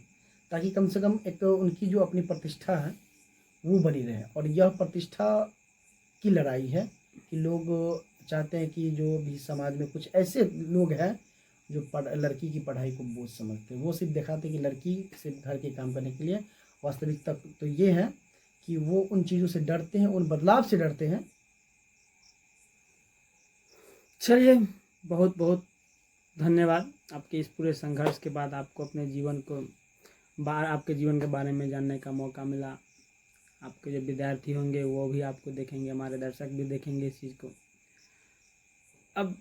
ताकि कम से कम एक उनकी जो अपनी प्रतिष्ठा है वो बनी रहे। और यह प्रतिष्ठा की लड़ाई है कि लोग चाहते हैं कि जो भी समाज में कुछ ऐसे लोग हैं जो लड़की की पढ़ाई को बोझ समझते हैं, वो सिर्फ दिखाते हैं कि लड़की सिर्फ घर के काम करने के लिए। वास्तविकता तो ये है कि वो उन चीज़ों से डरते हैं, उन बदलाव से डरते हैं। चलिए, बहुत बहुत धन्यवाद। आपके इस पूरे संघर्ष के बाद आपको अपने जीवन को आपके जीवन के बारे में जानने का मौका मिला। आपके जो विद्यार्थी होंगे वो भी आपको देखेंगे, हमारे दर्शक भी देखेंगे इस चीज़ को। अब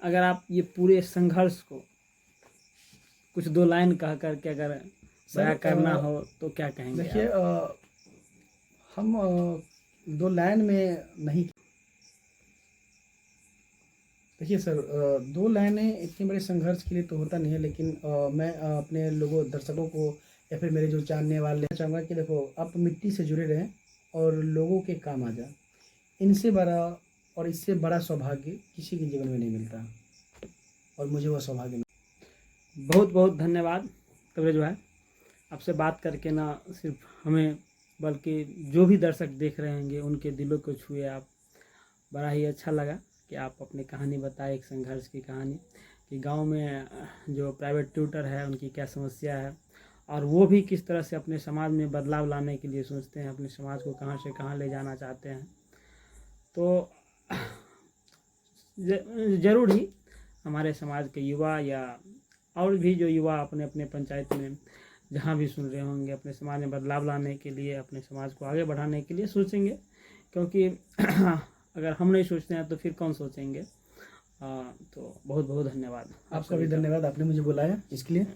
अगर आप ये पूरे संघर्ष को कुछ 2 लाइन कह करके अगर बयां करना हो तो क्या कहेंगे? देखिए, हम 2 लाइन में नहीं, देखिए सर, 2 लाइनें इतने बड़े संघर्ष के लिए तो होता नहीं है, लेकिन मैं अपने लोगों दर्शकों को या फिर मेरे जो जानने वाले चाहूँगा कि देखो, आप मिट्टी से जुड़े रहें और लोगों के काम आ जाए। इनसे बड़ा और इससे बड़ा सौभाग्य किसी के जीवन में नहीं मिलता, और मुझे वह सौभाग्य मिला। बहुत बहुत धन्यवाद तबरेज भाई, आपसे बात करके ना सिर्फ हमें बल्कि जो भी दर्शक देख रहे होंगे उनके दिलों को छुए आप। बड़ा ही अच्छा लगा कि आप अपनी कहानी बताए, एक संघर्ष की कहानी कि गांव में जो प्राइवेट ट्यूटर है उनकी क्या समस्या है, और वो भी किस तरह से अपने समाज में बदलाव लाने के लिए सोचते हैं, अपने समाज को कहाँ से कहाँ ले जाना चाहते हैं। तो ज़रूर ही हमारे समाज के युवा या और भी जो युवा अपने अपने पंचायत में जहाँ भी सुन रहे होंगे, अपने समाज में बदलाव लाने के लिए, अपने समाज को आगे बढ़ाने के लिए सोचेंगे, क्योंकि अगर हम नहीं सोचते हैं तो फिर कौन सोचेंगे। तो बहुत बहुत धन्यवाद आपका भी धन्यवाद, आपने मुझे बुलाया इसके लिए।